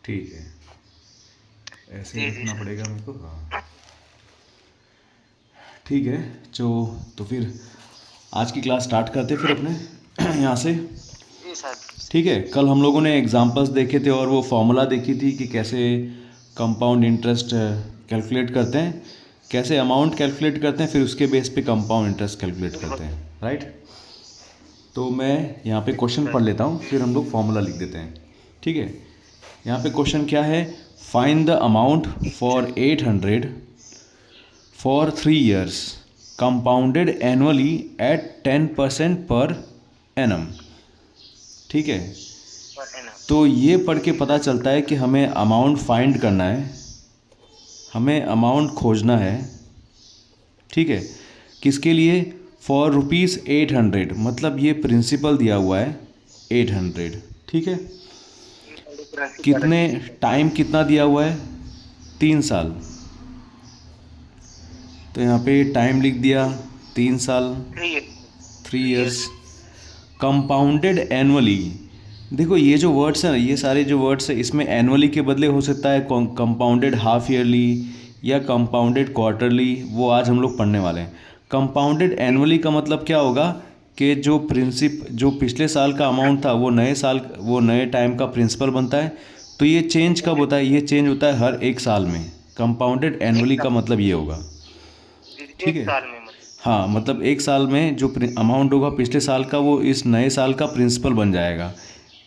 ठीक है, ऐसे ही जी लिखना सर। पड़ेगा मेरे को। हाँ ठीक है। तो फिर आज की क्लास स्टार्ट करते फिर अपने यहाँ से। जी सर। ठीक है, कल हम लोगों ने एग्जांपल्स देखे थे और वो फॉर्मूला देखी थी कि कैसे कंपाउंड इंटरेस्ट कैलकुलेट करते हैं, कैसे अमाउंट कैलकुलेट करते हैं, फिर उसके बेस पे कंपाउंड इंटरेस्ट कैलकुलेट बिल्कुल। करते हैं, राइट। तो मैं यहाँ पे क्वेश्चन सर। पढ़ लेता हूँ, फिर हम लोग फॉर्मूला लिख देते हैं। ठीक है, यहाँ पे क्वेश्चन क्या है, find the amount for 800 for 3 years compounded annually at 10% per annum. ठीक है, तो ये पढ़ के पता चलता है कि हमें अमाउंट फाइंड करना है, हमें अमाउंट खोजना है। ठीक है, किसके लिए, फॉर ₹800, मतलब ये प्रिंसिपल दिया हुआ है 800। ठीक है, कितने टाइम कितना दिया हुआ है, 3 साल। तो यहाँ पे टाइम लिख दिया 3 साल, 3 years। कंपाउंडेड एनुअली, देखो ये जो वर्ड्स हैं, ये सारे जो वर्ड्स हैं, इसमें एनुअली के बदले हो सकता है कंपाउंडेड हाफ ईयरली या कंपाउंडेड क्वार्टरली, वो आज हम लोग पढ़ने वाले हैं। कंपाउंडेड एनुअली का मतलब क्या होगा कि जो पिछले साल का अमाउंट था वो नए टाइम का प्रिंसिपल बनता है। तो ये चेंज कब होता है, ये चेंज होता है हर 1 साल में। कंपाउंडेड एनुअली का मतलब ये होगा। ठीक एक है, साल में हाँ, मतलब 1 साल में जो अमाउंट होगा पिछले साल का, वो इस नए साल का प्रिंसिपल बन जाएगा।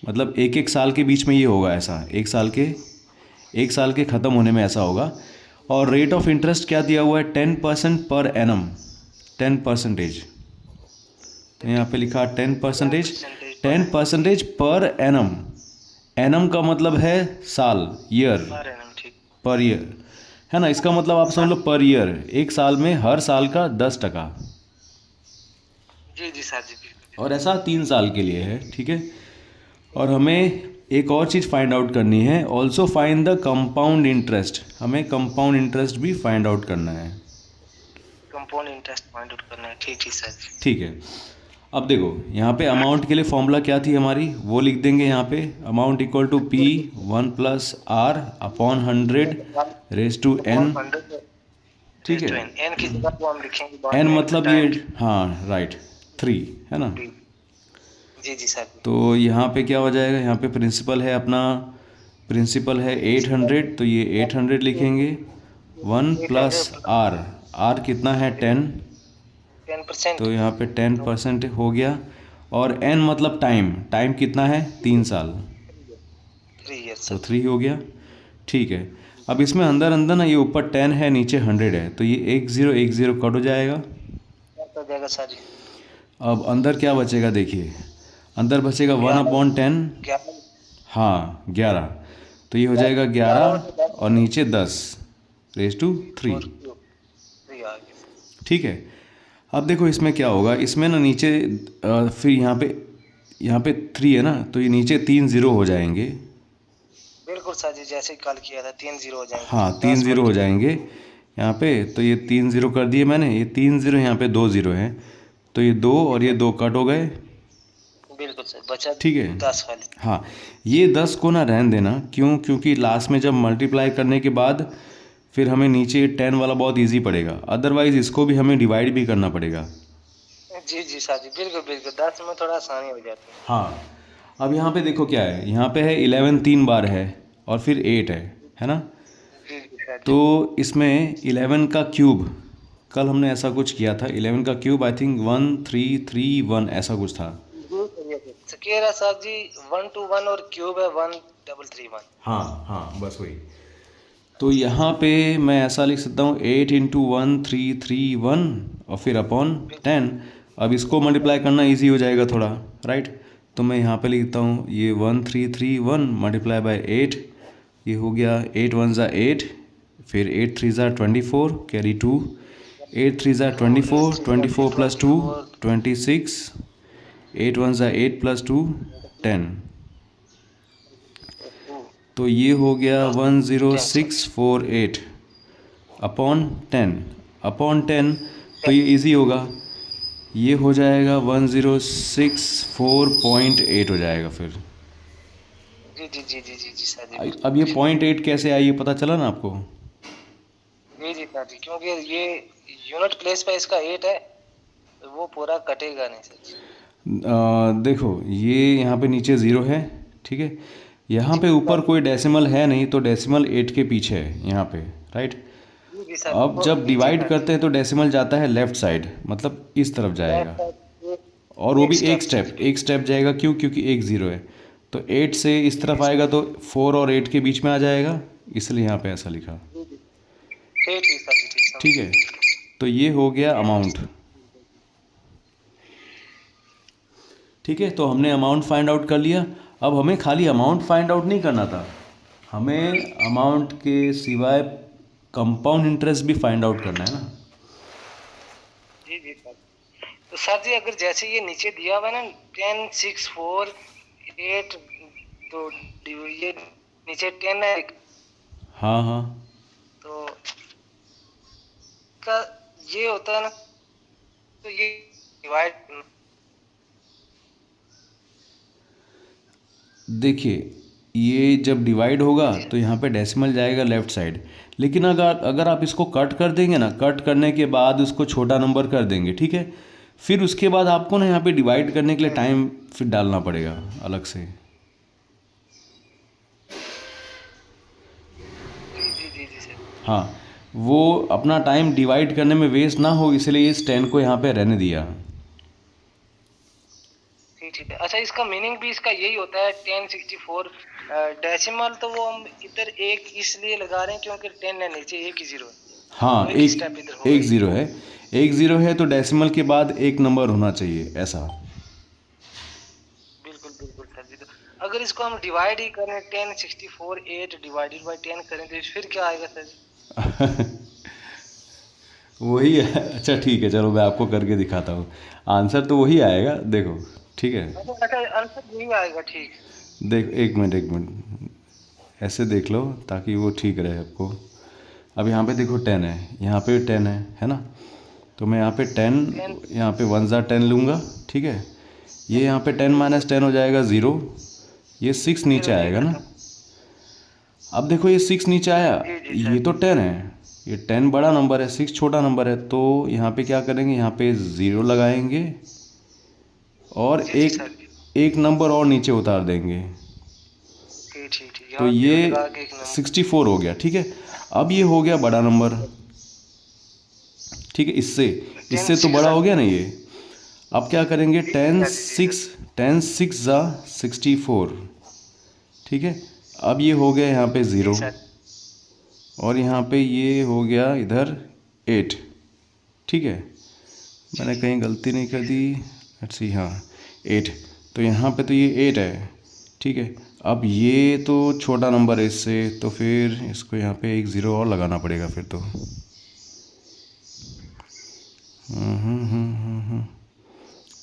मतलब एक एक साल के बीच में ये होगा, ऐसा एक साल के ख़त्म होने में ऐसा होगा। और रेट ऑफ इंटरेस्ट क्या दिया हुआ है, 10% पर एनम, 10%। तो यहाँ पे लिखा 10%, 10% पर एनम। एनम का मतलब है साल, ईयर, ठीक। पर ईयर, है ना। इसका मतलब आप समझ लो पर ईयर, एक साल में हर साल का 10%। जी जी सर जी, बिल्कुल। और ऐसा 3 साल के लिए है। ठीक है, और हमें एक और चीज़ फाइंड आउट करनी है, also find the compound interest. हमें कंपाउंड इंटरेस्ट भी फाइंड आउट करना है। कंपाउंड इंटरेस्ट फाइंड आउट करना है, ठीक ठीक सर जी। ठीक है, अब देखो यहाँ पे अमाउंट के लिए फॉर्मूला क्या थी हमारी, वो लिख देंगे यहाँ पे। अमाउंट इक्वल टू P1+R/100 ठीक है, एन की जगह को हम लिखेंगे बाद एन में मतलब ये, टाइम। हाँ राइट, 3 है ना। जी जी सर। तो यहाँ पे क्या हो जाएगा, यहाँ पे प्रिंसिपल है 800, तो ये 800 लिखेंगे। 1+R, आर कितना है 10, 10%। तो यहाँ पे 10% हो गया। और एन मतलब टाइम कितना है, 3 साल, 3 years तो सर। 3 हो गया। ठीक है, अब इसमें अंदर अंदर ना, ये ऊपर 10 है नीचे 100 है, तो ये 10 कट हो जाएगा। हो जाएगा सर जी। अब अंदर क्या बचेगा, देखिए अंदर बचेगा 1/10। 11। हाँ 11, तो ये हो जाएगा 11 और नीचे 10⁻³ और 3 आ गया। ठीक है, अब देखो इसमें क्या होगा, इसमें ना नीचे फिर यहाँ पे 3 है ना, तो ये नीचे 3 0 हो जाएंगे। बिल्कुल सर जी, जैसे कल किया था 3 0 हो जाएंगे। हाँ 3 0 हो जाएंगे यहाँ पे, तो ये 3 0 कर दिए मैंने, ये 3 0 यहाँ पे 2 0 हैं, तो ये 2 और ये 2 कट हो गए। बिल्कुल सर, बचा ठीक है, 10 वाली। हाँ, ये 10 को ना रहने देना, क्योंकि लास्ट में जब मल्टीप्लाई करने के बाद फिर हमें नीचे 10 वाला बहुत इजी पड़ेगा, अदरवाइज इसको भी हमें डिवाइड भी करना पड़ेगा। जी जी सर जी, बिल्कुल बिल्कुल, 10 में थोड़ा आसानी हो जाती है। हाँ, अब यहाँ पे देखो क्या है, यहाँ पे है 11 3 बार है और फिर 8 है ना। जी जी सर जी। तो इसमें 11 का क्यूब, कल हमने ऐसा कुछ किया था, 11 का क्यूब आई थिंक 1331 ऐसा कुछ था। सकेरा साहब जी, 1 to 1 और क्यूब है 1331। हाँ हाँ, बस वही। तो यहाँ पे मैं ऐसा लिख सकता हूँ 8 × 1 331 और फिर अपॉन 10। अब इसको मल्टीप्लाई करना इजी हो जाएगा थोड़ा, राइट। तो मैं यहाँ पे लिखता हूँ ये 1331 मल्टीप्लाई बाय 8, ये हो गया 8 1 ज़ा 8, फिर 8 3 ज़ा 24 कैरी 2, 8 3 ज़ा 24, 24 + 2 26, 8 1 ज़ा 8 + 2 10, तो ये हो गया 10648 अपॉन 10, तो ये इजी होगा, ये हो जाएगा 1064.8 हो जाएगा फिर। जी जी जी जी जी जी सर जी, अब ये 0.8 कैसे आई, ये पता चला ना आपको? जी जी सर जी, क्योंकि ये यूनिट प्लेस पे इसका 8 है, तो वो पूरा कटेगा नहीं सर जी। देखो ये यहाँ पे नीचे ज़ीरो है, ठीक है, यहाँ जी पे ऊपर सर कोई डेसिमल है नहीं, तो डेसिमल 8 के पीछे है यहाँ पे, राइट। जी जी सर अब जब जी जी डिवाइड सर जी, करते हैं तो डेसिमल जाता है लेफ़्ट साइड, मतलब इस तरफ लेफ्ट जाएगा, साइड और वो एक भी स्टेप सर जी, एक स्टेप जाएगा, क्यों? क्योंकि एक ज़ीरो है, तो 8 से इस जी जी तरफ सर आएगा तो 4 और 8 के बीच में आ जाएगा, इसलिए यहाँ पे ऐसा लिखा। जी जी, ठीक ठीक सर जी, ठीक समझ ठीक है, तो ये हो गया अमाउंट। ठीक है, तो हमने अमाउंट फाइंड आउट कर लिया। अब हमें खाली अमाउंट फाइंड आउट नहीं करना था, हमें अमाउंट के सिवाय कंपाउंड इंटरेस्ट भी फाइंड आउट करना है ना। जी जी सर। तो सर जी अगर जैसे ये नीचे दिया हुआ है ना 10 6 4 8, तो ये नीचे 10 है, हाँ हाँ, तो का ये होता है ना, तो ये डिवाइड, देखिए ये जब डिवाइड होगा जी तो यहाँ पे डेसिमल जाएगा लेफ़्ट साइड, लेकिन अगर अगर आप इसको कट कर देंगे ना, कट करने के बाद उसको छोटा नंबर कर देंगे, ठीक है, फिर उसके बाद आपको ना यहाँ पे डिवाइड करने के लिए टाइम फिर डालना पड़ेगा अलग से। जी जी जी सर, हाँ, वो अपना टाइम डिवाइड करने में वेस्ट ना हो, इसलिए इस 10 को यहाँ पे रहने दिया। ठीक ठीक है। अच्छा इसका मीनिंग भी इसका यही होता है 1064, डेसिमल तो वो हम इधर एक इसलिए लगा रहे हैं क्योंकि 10 है नीचे, एक ही जीरो है, हाँ, तो एक ही स्टेप इधर होगा एक ही। ज़ीरो है, एक ज़ीरो है तो डेसिमल के बाद एक नंबर होना चाहिए, ऐसा। बिल्कुल बिल्कुल सर जी। तो अगर इसको हम डिवाइड ही करें 1064 8 डिवाइडेड बाय 10 करें तो फिर क्या आएगा सर जी? वही है। अच्छा ठीक है, चलो मैं आपको करके दिखाता हूँ, आंसर तो वही आएगा, देखो, ठीक है। अच्छा आंसर यही आएगा, ठीक। देख, एक मिनट, ऐसे देख लो ताकि वो ठीक रहे आपको। अब यहाँ पे देखो 10 है, यहाँ पे 10 है ना, तो मैं यहाँ पे 10, 10 यहाँ पे 1 ज़ा 10 लूँगा, ठीक है, ये यहाँ पे 10 माइनस 10 हो जाएगा 0, ये 6 नीचे 0 ये आएगा ना। खत्म। अब देखो ये 6 नीचे आया, जी जी ये सर तो 10 है, ये 10 बड़ा नंबर है, 6 छोटा नंबर है, तो यहाँ पे क्या करेंगे, यहाँ पे 0 लगाएंगे और जी जी एक सर जी, एक नंबर और नीचे उतार देंगे, ठीक ठीक ठीक, तो यहाँ ये 0 लगा के एक नंबर। 64 हो गया, ठीक है। अब ये हो गया बड़ा नंबर, ठीक है, इससे इससे तो 10 बड़ा 6 हो गया ना ये। अब क्या करेंगे, जी 10 सर जी, जी 6 10 6 ज़ा 64, ठीक है। अब ये हो गया यहाँ पे सर 0, जी सर। और यहाँ पे ये हो गया इधर 8, ठीक है, मैंने कहीं गलती नहीं कर दी, लेट्स सी, हाँ 8, तो यहाँ पे तो ये 8 है, ठीक है। अब ये तो छोटा नंबर है इससे, तो फिर इसको यहाँ पे एक ज़ीरो और लगाना पड़ेगा फिर तो।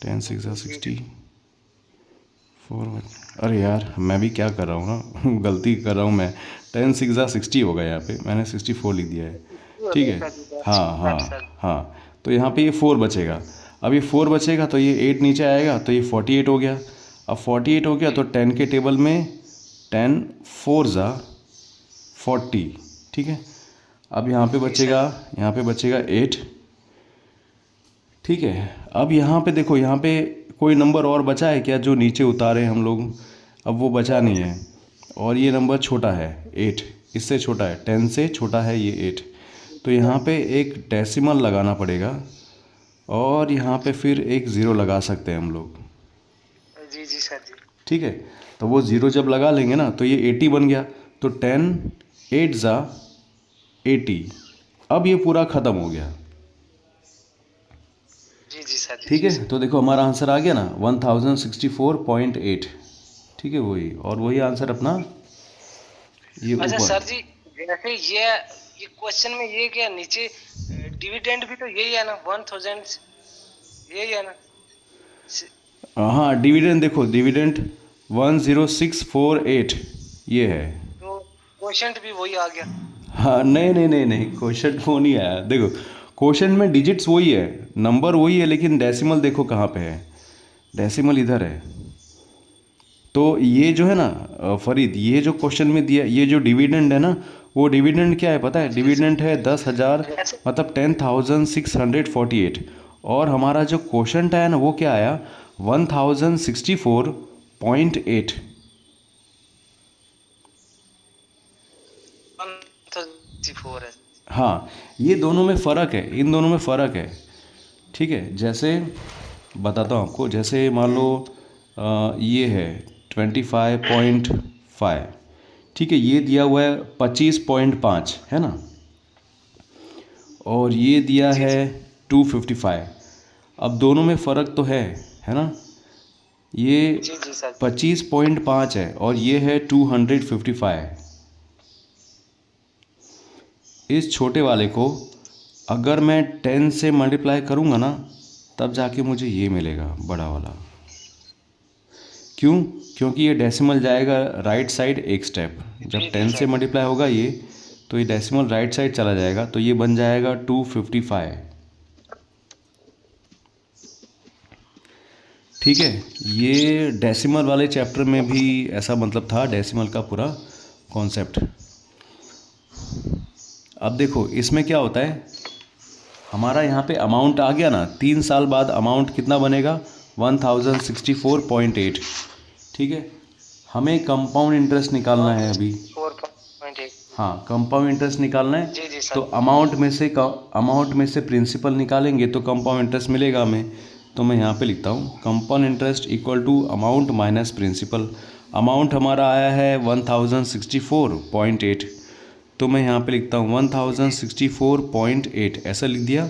10 6 ज़ा 64, अरे यार मैं भी क्या कर रहा हूँ ना, गलती कर रहा हूँ मैं, 10 6 ज़ा 60 होगा, यहाँ पे मैंने 64 लिख दिया है, ठीक है। हाँ हाँ हाँ, तो यहाँ पे ये 4 बचेगा, अब ये 4 बचेगा तो ये 8 नीचे आएगा, तो ये 48 हो गया। अब 48 हो गया तो 10 के टेबल में 10 4 ज़ा 40, ठीक है। अब यहाँ पे बचेगा 8, ठीक है। अब यहाँ पे देखो, यहाँ पे कोई नंबर और बचा है क्या जो नीचे उतारे हम लोग? अब वो बचा नहीं है, और ये नंबर छोटा है 8, इससे छोटा है, 10 से छोटा है ये 8, तो यहाँ पे एक डेसिमल लगाना पड़ेगा, और यहाँ पे फिर एक ज़ीरो लगा सकते हैं हम लोग, जी जी सर जी, ठीक है। तो वो ज़ीरो जब लगा लेंगे ना तो ये 80 बन गया, तो 10 8 ज़ा 80, अब ये पूरा ख़त्म हो गया, जी जी सर जी, ठीक है। तो देखो हमारा आंसर आ गया ना 1064.8, ठीक है, वही, और वही आंसर अपना ये अच्छा ऊपर। सर जी, जैसे ये क्वेश्चन में ये क्या नीचे डिविडेंड भी तो यही है ना 1000, यही है ना? हाँ, डिविडेंड देखो, डिविडेंड 10648 ये है। तो क्वेश्चन भी वही आ गया। हाँ, नहीं, क्वेश्चन वो नहीं आया, देखो क्वेश्चन में डिजिट्स वही है, नंबर वही है, लेकिन डेसिमल देखो कहाँ पे है, डेसिमल इधर है, तो ये जो है ना फरीद, ये जो क्वेश्चन में दिया, ये जो डिविडेंड है ना, वो डिविडेंड क्या है पता है? डिविडेंड है 10,000, मतलब 10,648। और हमारा जो क्वेश्चन है ना वो क्या आया? 1064.8। 134 है। हाँ, ये दोनों में फ़र्क है, इन दोनों में फ़र्क है। ठीक है, जैसे बताता हूँ आपको, जैसे मान लो ये है 25.5, ठीक है, ये दिया हुआ है 25.5, है ना, और ये दिया है 255। अब दोनों में फ़र्क तो है ना? ये जी जी सर। 25.5 है और ये है 255। इस छोटे वाले को अगर मैं 10 से मल्टीप्लाई करूँगा ना, तब जाके मुझे ये मिलेगा बड़ा वाला। क्यों? क्योंकि ये डेसिमल जाएगा राइट साइड एक स्टेप। जब 10 से मल्टीप्लाई होगा ये, तो ये डेसिमल राइट साइड चला जाएगा, तो ये बन जाएगा 255। ठीक है, ये डेसिमल वाले चैप्टर में भी ऐसा मतलब था, डेसिमल का पूरा कॉन्सेप्ट। अब देखो इसमें क्या होता है, हमारा यहाँ पे अमाउंट आ गया ना, 3 साल बाद अमाउंट कितना बनेगा? 1064.8। ठीक है, हमें कंपाउंड इंटरेस्ट निकालना है अभी। 4.8। हाँ, कंपाउंड इंटरेस्ट निकालना है। जी जी सर। तो अमाउंट में से प्रिंसिपल निकालेंगे तो कंपाउंड इंटरेस्ट मिलेगा हमें। तो मैं यहाँ पे लिखता हूँ compound interest equal to amount minus principal. Amount हमारा आया है 1064.8, तो मैं यहाँ पे लिखता हूँ 1064.8, ऐसा लिख दिया।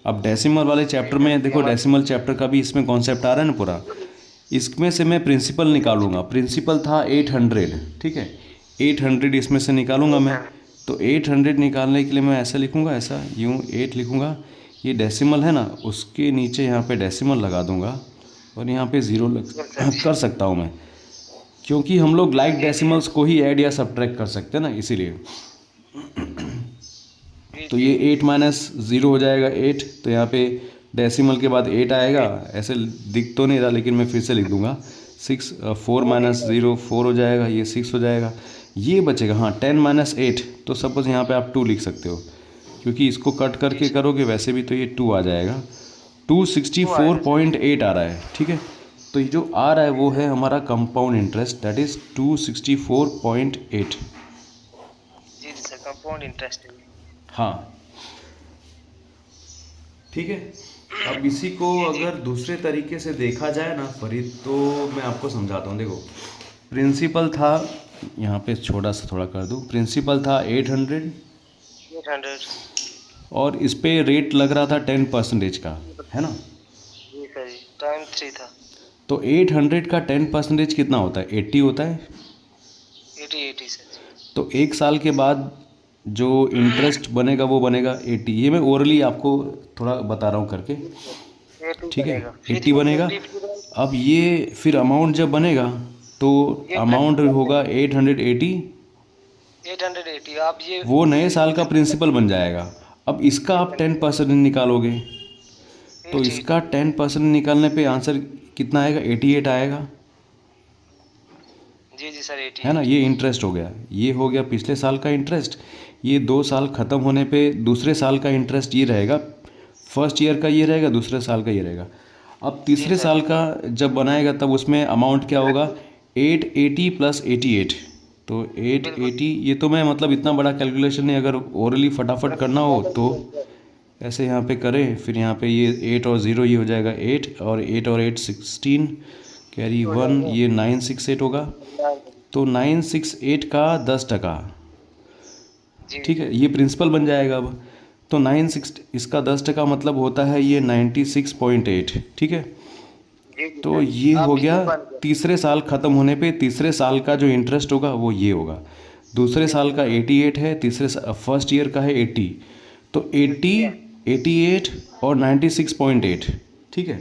अब डेसिमल वाले चैप्टर में देखो, डेसिमल चैप्टर का भी इसमें कॉन्सेप्ट आ रहा है ना पूरा। इसमें से मैं प्रिंसिपल निकालूंगा। प्रिंसिपल था 800, ठीक है, 800 इसमें से निकालूंगा मैं। तो 800 निकालने के लिए मैं ऐसा लिखूंगा, ऐसा यूँ 8 लिखूंगा। ये डेसिमल है ना, उसके नीचे यहाँ पे डेसिमल लगा दूंगा और यहाँ पे ज़ीरो कर सकता हूँ मैं, क्योंकि हम लोग लाइक डेसिमल्स को ही ऐड या सब्ट्रैक्ट कर सकते हैं ना, इसीलिए। तो ये 8 माइनस 0 हो जाएगा 8, तो यहाँ पे डेसिमल के बाद 8 आएगा। ऐसे दिख तो नहीं रहा, लेकिन मैं फिर से लिख दूंगा 6। 4 माइनस 0 4 हो जाएगा, ये 6 हो जाएगा, ये बचेगा। हाँ, 10 माइनस 8, तो सपोज यहाँ पे आप 2 लिख सकते हो, क्योंकि इसको कट करके करोगे वैसे भी तो ये 2 आ जाएगा। 264.8 आ रहा है, ठीक है। तो ये जो आ रहा है वो है हमारा कंपाउंड इंटरेस्ट, दैट इज़ 264.8। जी सर, कंपाउंड इंटरेस्ट। हाँ, ठीक है। अब इसी को अगर दूसरे तरीके से देखा जाए ना फरीद, तो मैं आपको समझाता हूँ। देखो, प्रिंसिपल था, यहाँ पे छोटा सा थोड़ा कर दूँ, प्रिंसिपल था 800 और इस पे रेट लग रहा था 10% का, है ना। जी सर, टाइम 3 था। तो 800 का 10% कितना होता है? 80 होता है। 80 सर। तो 1 साल के बाद जो इंटरेस्ट बनेगा वो बनेगा 80। ये मैं ओरली आपको थोड़ा बता रहा हूँ करके, ठीक है। 80 बनेगा। अब ये फिर अमाउंट जब बनेगा तो अमाउंट होगा 880। 880। आप ये वो नए साल का प्रिंसिपल बन जाएगा। अब इसका आप 10% निकालोगे, तो इसका 10% निकालने पे आंसर कितना आएगा? 88 आएगा। जी जी सर, 80 है ना। ये इंटरेस्ट हो गया, ये हो गया पिछले साल का इंटरेस्ट। ये 2 साल ख़त्म होने पे दूसरे साल का इंटरेस्ट ये रहेगा, फर्स्ट ईयर का ये रहेगा, दूसरे साल का ये रहेगा। अब तीसरे साल का जब बनाएगा तब उसमें अमाउंट क्या होगा? 880 प्लस 88। तो 880, ये तो मैं मतलब इतना बड़ा कैलकुलेशन नहीं, अगर ओरली फटाफट करना हो तो ऐसे यहाँ पे करें, फिर यहाँ पे ये 8 और 0 ये हो जाएगा 8, और 8 और 8 16, कैरी 1, ये 968 होगा। तो 968 का 10%, ठीक है, ये प्रिंसिपल बन जाएगा अब। तो 96 इसका 10% मतलब होता है ये 96.8, ठीक है। तो ये हो गया तीसरे साल ख़त्म होने पे तीसरे साल का जो इंटरेस्ट होगा वो ये होगा। दूसरे साल का 88 है, फर्स्ट ईयर का है 80। तो 80, 88 और 96.8, ठीक है।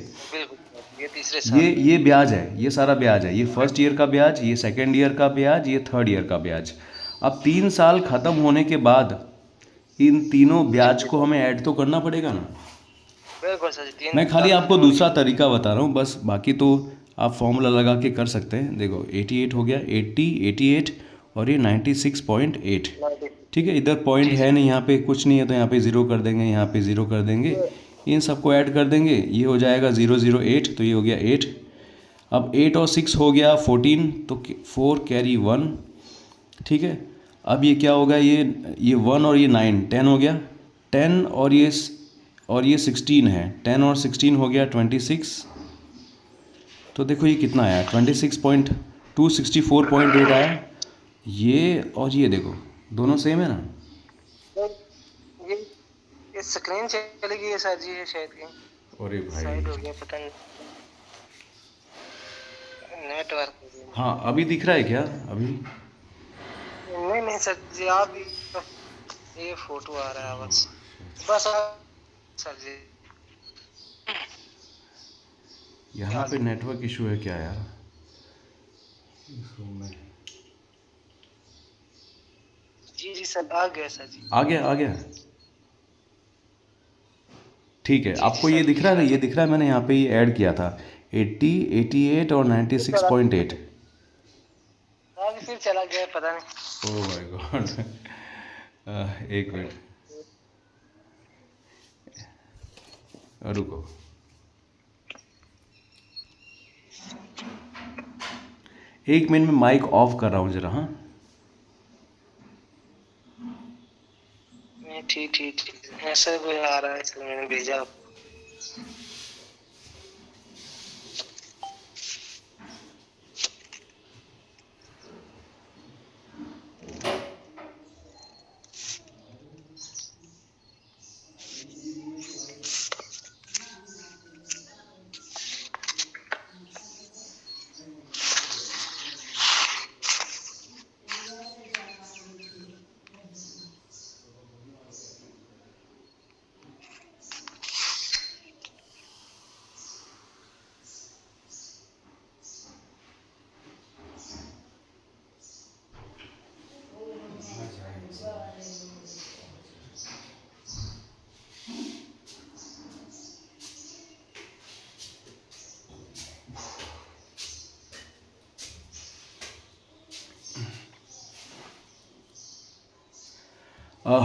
ये तीसरे साल, ये ब्याज है, ये सारा ब्याज है। ये फर्स्ट ईयर का ब्याज, ये सेकेंड ईयर का ब्याज, ये थर्ड ईयर का ब्याज। अब 3 साल ख़त्म होने के बाद इन तीनों ब्याज को हमें ऐड तो करना पड़ेगा ना। बिल्कुल सर। मैं खाली आपको दूसरा तरीका बता रहा हूँ बस, बाकी तो आप फॉर्मूला लगा के कर सकते हैं। देखो 88 हो गया, 80, 88 और ये 96.8। ठीक है, इधर पॉइंट है नहीं, यहाँ पे कुछ नहीं है, तो यहाँ पे ज़ीरो कर देंगे, यहाँ पे ज़ीरो कर देंगे, इन सबको ऐड कर देंगे, ये हो जाएगा 008, तो ये हो गया 8। अब 8 और 6 हो गया 14, तो 4 कैरी 1। ठीक है, अब ये क्या होगा, ये 1 और ये 9, 10 हो गया, 10 और ये 16 है, 10 और 16 हो गया 26। तो देखो ये कितना आया, 26.264.8 आया। ये और ये देखो दोनों सेम है ना। ये स्क्रीन चली गई है सर जी, ये शायद की अरे साइड हो भाई, गया, पता नहीं नेटवर्क। हाँ अभी दिख रहा है क्या अभी? नहीं सर जी, आप ये फोटो आ रहा है बस सर जी। यहाँ पे नेटवर्क इशू है क्या यार इस रूम में? जी सर, आ गया सर जी, आ गया। ठीक है, जी आपको सर ये जी, दिख रहा है ना, ये दिख रहा है, मैंने यहाँ पे ये ऐड किया था 80, 88 और 96.8। आगे फिर चला गया, पता नहीं। ओह माय गॉड, एक मिनट रुको। एक मिनट में माइक ऑफ कर रहा हूँ जरा। हाँ ठीक ऐसा कोई आ रहा है, चलो मैंने भेजा।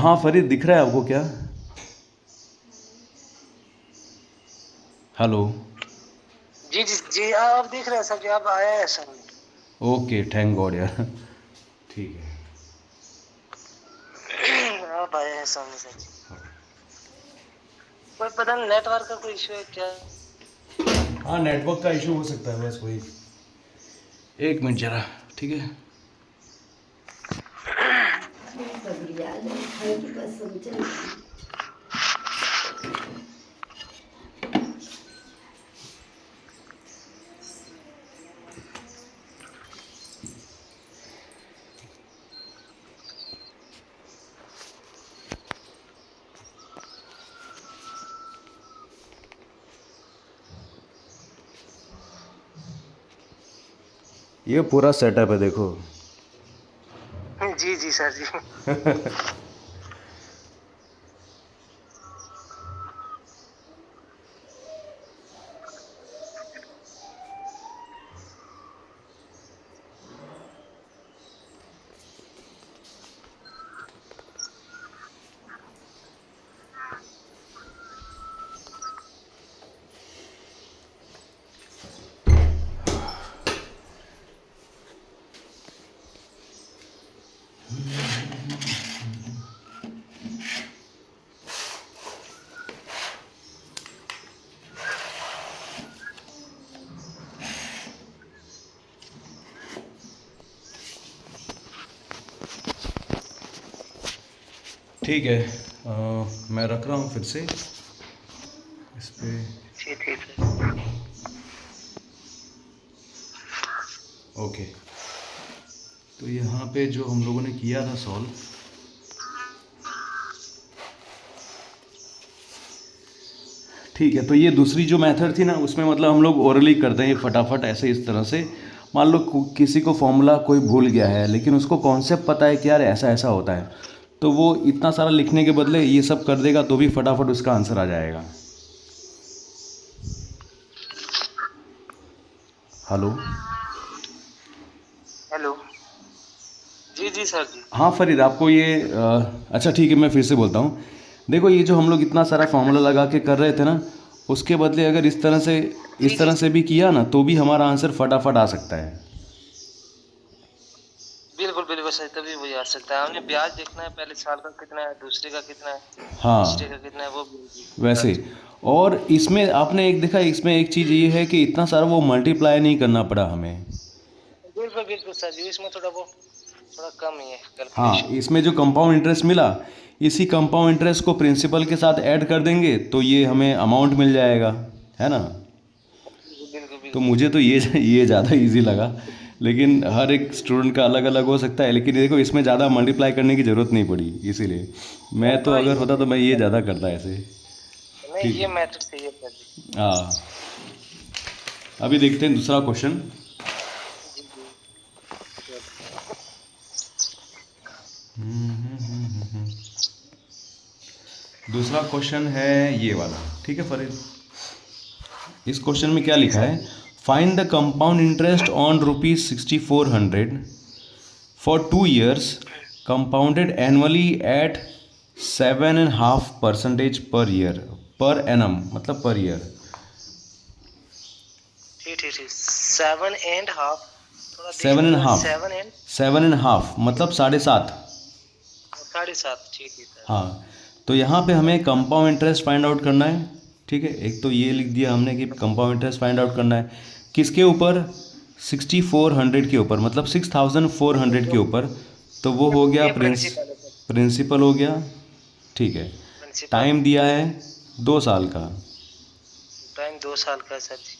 हाँ फरीद, दिख रहा है आपको क्या? हेलो। जी आप देख रहे हैं सर जी, आप आया है सर। ओके, थैंक गॉड यार। ठीक है, आप आया है सामने सर जी। कोई पता नहीं नेटवर्क का कोई इशू है क्या? हाँ नेटवर्क का इशू हो सकता है बस वही। एक मिनट जरा, ठीक है। ये पूरा सेटअप है देखो। जी सर जी। ठीक है, मैं रख रहा हूँ फिर से इस पे। ठीक है। ओके, तो यहाँ पे जो हम लोगों ने किया था सॉल्व, ठीक है, तो ये दूसरी जो मेथड थी ना, उसमें मतलब हम लोग ओरली करते हैं ये फटाफट ऐसे इस तरह से। मान लो किसी को फॉर्मूला कोई भूल गया है, लेकिन उसको कॉन्सेप्ट पता है कि यार ऐसा ऐसा होता है, तो वो इतना सारा लिखने के बदले ये सब कर देगा, तो भी फटाफट उसका आंसर आ जाएगा। हेलो। हेलो। जी जी सर जी। हाँ फरीद, आपको ये अच्छा ठीक है, मैं फिर से बोलता हूँ। देखो ये जो हम लोग इतना सारा फार्मूला लगा के कर रहे थे ना, उसके बदले अगर जी इस जी तरह से भी किया ना, तो भी हमारा आंसर फटाफट आ सकता है। बिल्कुल बिल्कुल सही, तभी वही आ सकता है। हमने ब्याज देखना है, पहले साल का कितना है, दूसरे का कितना है, तीसरे हाँ का कितना है, वो भी बता वैसे। सकते और इसमें आपने एक देखा, इसमें एक चीज़ ये है कि इतना सारा वो मल्टीप्लाई नहीं करना पड़ा हमें। हैं। बिल्कुल बिल्कुल सर जी, इसमें थोड़ा वो थोड़ा कम ही है हाँ, कैलकुलेशन। इसमें जो कंपाउंड इंटरेस्ट मिला, इसी कंपाउंड इंटरेस्ट को प्रिंसिपल के साथ ऐड कर देंगे तो ये हमें अमाउंट मिल जाएगा, है ना। बिल्कुल बिल्कुल तो बिल्कुल। मुझे तो ये ज़्यादा इजी लगा, लेकिन हर एक स्टूडेंट का अलग अलग हो सकता है। लेकिन देखो इसमें ज़्यादा मल्टीप्लाई करने की ज़रूरत नहीं पड़ी, इसीलिए मैं तो अगर होता तो मैं ये ज़्यादा करता ऐसे। नहीं, ठीक ये है। मेथड सही है सर जी। हाँ, अभी देखते हैं दूसरा क्वेश्चन। जी जी। दूसरा क्वेश्चन है ये वाला, ठीक है फरीद। इस क्वेश्चन में क्या जी लिखा सर है? जी। Find the compound interest on ₹6400 for 2 years compounded annually at 7.5% per year, per annum मतलब पर ईयर। ठीक ठीक ठीक, 7.5, थोड़ा देख seven and low, half 7 and 7.5 मतलब 7.5। 7.5, ठीक है सर। हाँ, तो यहाँ पे हमें कंपाउंड इंटरेस्ट फाइंड आउट करना है। ठीक है, एक तो ये लिख दिया हमने कि कंपाउंड इंटरेस्ट फाइंड आउट करना है किसके ऊपर? 6400 के ऊपर, मतलब 6400 के ऊपर। तो वो हो गया ये प्रिंसिपल है सर। प्रिंसिपल हो गया। ठीक है। प्रिंसिपल। टाइम दिया है 2 साल का। टाइम 2 साल का है सर जी।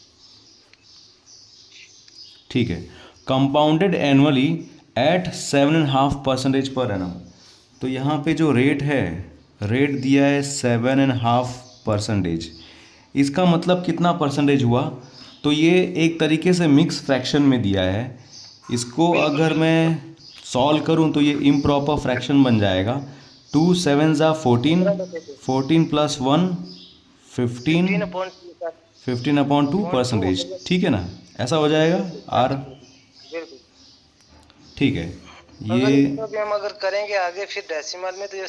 ठीक है। Compounded annually at 7.5% per annum. तो यहाँ पे जो रेट है, रेट दिया है 7.5%। इसका मतलब कितना परसेंटेज हुआ? तो ये एक तरीके से मिक्स फ्रैक्शन में दिया है। इसको बिल्कुल अगर बिल्कुल मैं सॉल्व करूँ तो ये इम्प्रॉपर फ्रैक्शन बन जाएगा। 2 7 ज़ा 14, 14 प्लस 1 15, 15/2 सर। 15/2%। बिल्कुल ठीक है ना, ऐसा हो जाएगा सर आर। जी, बिल्कुल। ठीक है। अगर ये इसको भी हम अगर करेंगे आगे फिर डेसिमल में, तो ये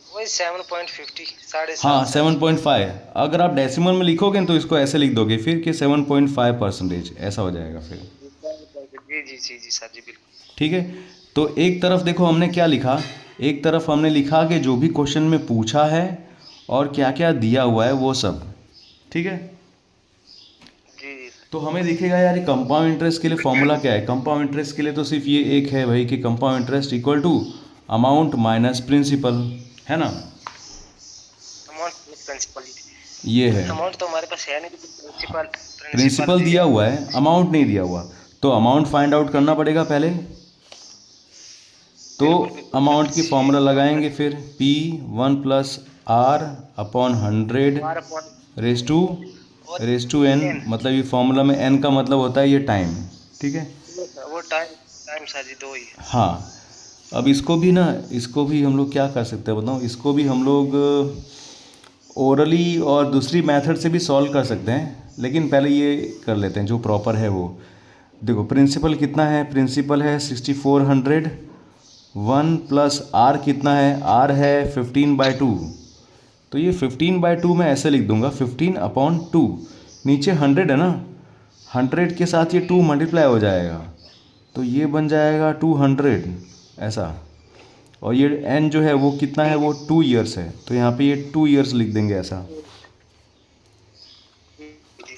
वही 7.50, 7.5 हाँ सर जी। 7.5। अगर आप डेसिमल में लिखोगे तो इसको ऐसे लिख दोगे फिर कि 7.5%, ऐसा हो जाएगा फिर। जी जी जी जी सर जी, बिल्कुल। ठीक है। तो एक तरफ देखो हमने क्या लिखा, एक तरफ हमने लिखा कि जो भी क्वेश्चन में पूछा है और क्या क्या दिया हुआ है वो सब। ठीक है। जी जी सर। तो हमें दिखेगा यार ये कंपाउंड इंटरेस्ट के लिए फॉर्मूला क्या है। कंपाउंड इंटरेस्ट के लिए तो सिर्फ ये एक है भाई कि compound interest equal to amount minus principal, है ना। Amount principal. ये है। अमाउंट तो हमारे पास है नहीं, प्रिंसिपल प्रिंसिपल प्रिंसिपल दे दिया दिया। हुआ है, अमाउंट नहीं दिया हुआ। तो अमाउंट फाइंड आउट करना पड़ेगा पहले। तो बिल्कुल बिल्कुल सर अमाउंट की जी। फॉर्मूला लगाएंगे फिर P1+R/100 हमारा पॉइंट और रेस टू एन। एन। मतलब ये फॉर्मूला में एन का मतलब होता है ये टाइम। ठीक है। वो टाइम टाइम सर जी, 2 ही है। हाँ, अब इसको भी हम लोग क्या कर सकते हैं बताओ। इसको भी हम लोग ओरली और दूसरी मेथड से भी सॉल्व कर सकते हैं, लेकिन पहले ये कर लेते हैं जो प्रॉपर है वो। देखो प्रिंसिपल कितना है, प्रिंसिपल है 6400। 1 प्लस आर कितना है, आर है 15/2। तो ये 15/2 मैं ऐसे लिख दूंगा 15/2। नीचे 100 है ना, 100 के साथ ये 2 मल्टीप्लाई हो जाएगा, तो ये बन जाएगा 200 ऐसा। और ये एन जो है वो कितना है, वो 2 ईयर्स है, तो यहाँ पे ये 2 ईयर्स लिख देंगे ऐसा। जी जी।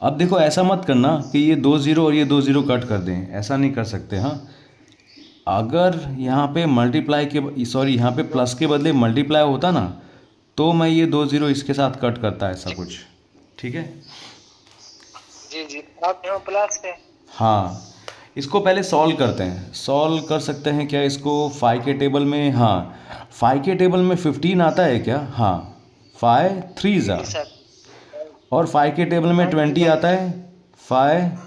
अब देखो ऐसा मत करना कि ये 2 ज़ीरो और ये 2 ज़ीरो कट कर दें, ऐसा नहीं कर सकते। हाँ, अगर यहाँ पे मल्टीप्लाई के सॉरी यहाँ पे प्लस के बदले मल्टीप्लाई होता ना, तो मैं ये 2 ज़ीरो इसके साथ कट करता ऐसा कुछ। ठीक है। जी जी, आप यहाँ प्लस है। हाँ, इसको पहले सॉल्व करते हैं। सॉल्व कर सकते हैं क्या इसको फाई के टेबल में? हाँ, फाई के टेबल में 15 आता है क्या? हाँ, 5 3 जी ज़ा। जी सर। और फाई के टेबल में 20 आता है, 5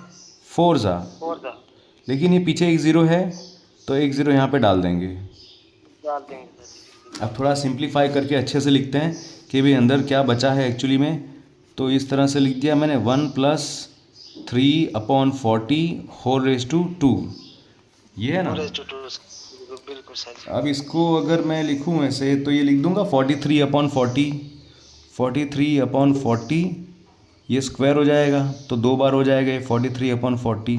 4 ज़ा। और दा लेकिन ये पीछे एक ज़ीरो है, तो एक ज़ीरो यहाँ पे डाल देंगे। डाल देंगे सर जी, बिल्कुल। अब थोड़ा सिंप्लीफाई करके अच्छे से लिखते हैं कि भाई अंदर क्या बचा है एक्चुअली में। तो इस तरह से लिख दिया मैंने 1 प्लस 3/40 होल रेज टू 2, ये है ना। बिल्कुल सर जी। अब इसको अगर मैं लिखूं ऐसे तो ये लिख दूंगा 43/40, 43/40, ये स्क्वायर हो जाएगा तो 2 बार हो जाएगा ये 43/40,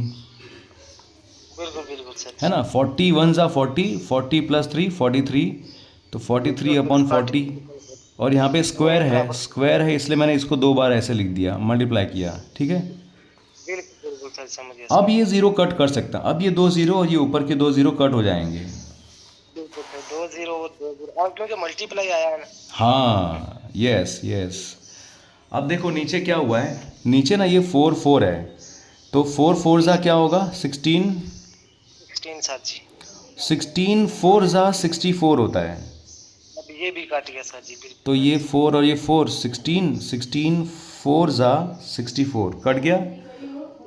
बिल्कुल बिल्कुल सर है जी। ना। 41 ज़ा 40, 40 + 3 43, तो 43/40, और यहाँ पे स्क्वायर है इसलिए मैंने इसको 2 बार ऐसे लिख दिया, मल्टीप्लाई किया, ठीक है। बिल्कुल बिल्कुल सर, समझ गया अब सर। ये ज़ीरो कट कर सकता, अब ये 2 ज़ीरो और ये ऊपर के 2 ज़ीरो कट हो जाएंगे। बिल्कुल सर, 2 0 और 2 0, और क्योंकि मल्टीप्लाई आया है ना। हाँ, यस यस। अब देखो नीचे क्या हुआ है, नीचे ना ये 4 4 है, तो 4 4 ज़ा क्या होगा 16, 16 सर जी। 16 4 ज़ा 64 होता है, अब ये भी काट गया सर जी, बिल्कुल। तो ये 4 और ये 4, 16 16 4 ज़ा 64 कट गया।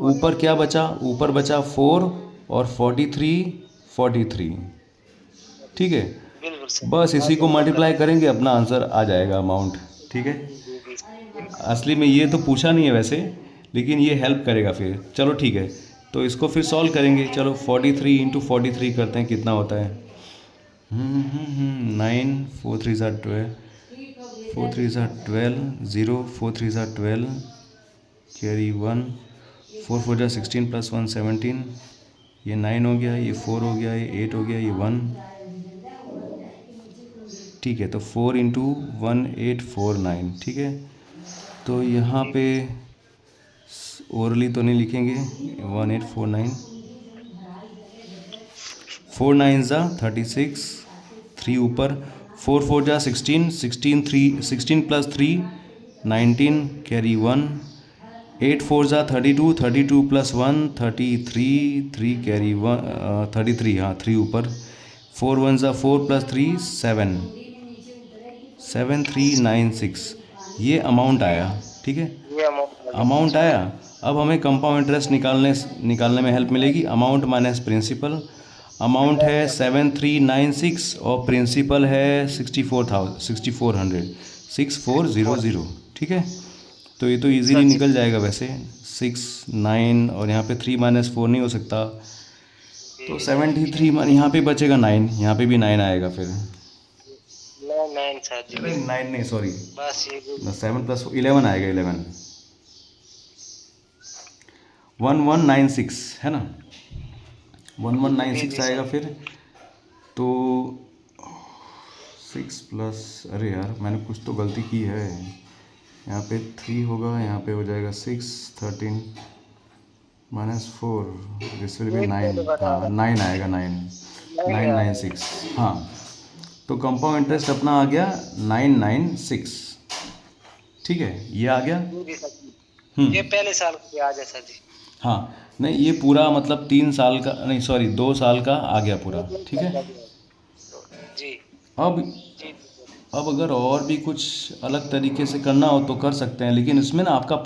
ऊपर क्या बचा, ऊपर बचा 4 और 43 43, ठीक है। बिल्कुल सर। बस इसी को मल्टीप्लाई करेंगे, अपना आंसर आ जाएगा अमाउंट, ठीक है। जी जी बिल्कुल। असली में ये तो पूछा नहीं है वैसे, लेकिन ये हेल्प करेगा फिर। चलो ठीक है, तो इसको फिर सॉल्व करेंगे। चलो 43 × 43 करते हैं, कितना होता है। 9 4 3 ज़ा 12, 4 3 ज़ा 12, 0 4 3 ज़ा 12, कैरी 1, 4 4 ज़ा 16 + 1 17, ये 9 हो गया, ये 4 हो गया, ये 8 हो गया, ये 1, ठीक है। तो 4 × 1849, ठीक है। तो यहाँ पे ओरली तो नहीं लिखेंगे, 1849, 4 9 ज़ा 36, 3 ऊपर, 4 4 ज़ा 16, 16 + 3 19, कैरी 1, 8 4 ज़ा 32, 32 + 1 33, 3 कैरी 1, 33, हाँ 3 ऊपर, 4 1 ज़ा 4 + 3 7, 7396, ये अमाउंट आया, ठीक है। ये अमाउंट आया। अब हमें कंपाउंड इंटरेस्ट निकालने में हेल्प मिलेगी। अमाउंट माइनस प्रिंसिपल, अमाउंट है 7396 और प्रिंसिपल है 6400, 6400, ठीक है। तो ये तो इजीली निकल जाएगा वैसे, 6 9 और यहाँ पे 3 - 4 नहीं हो सकता, तो 73 यहाँ पे बचेगा 9, यहाँ पे भी 9 आएगा फिर, 9 सर जी। 9 नहीं सॉरी, बस ये 7 + 11 आएगा, 11 1196 है ना, 1196 आएगा फिर। तो 6 प्लस, अरे यार मैंने कुछ तो गलती की है, यहाँ पे 3 होगा, यहाँ पे हो जाएगा 6 13 -4, दिस विल बी 9, हाँ 9 आएगा, 996, हाँ। तो कंपाउंड इंटरेस्ट अपना आ गया 996, ठीक है, ये आ गया। ये पहले साल का ब्याज है सर जी। हाँ नहीं, ये पूरा मतलब 3 साल का नहीं, सॉरी 2 साल का आ गया पूरा, ठीक है। जी अब जी। अब अगर और भी कुछ अलग तरीके से करना हो तो कर सकते हैं, लेकिन इसमें ना आपका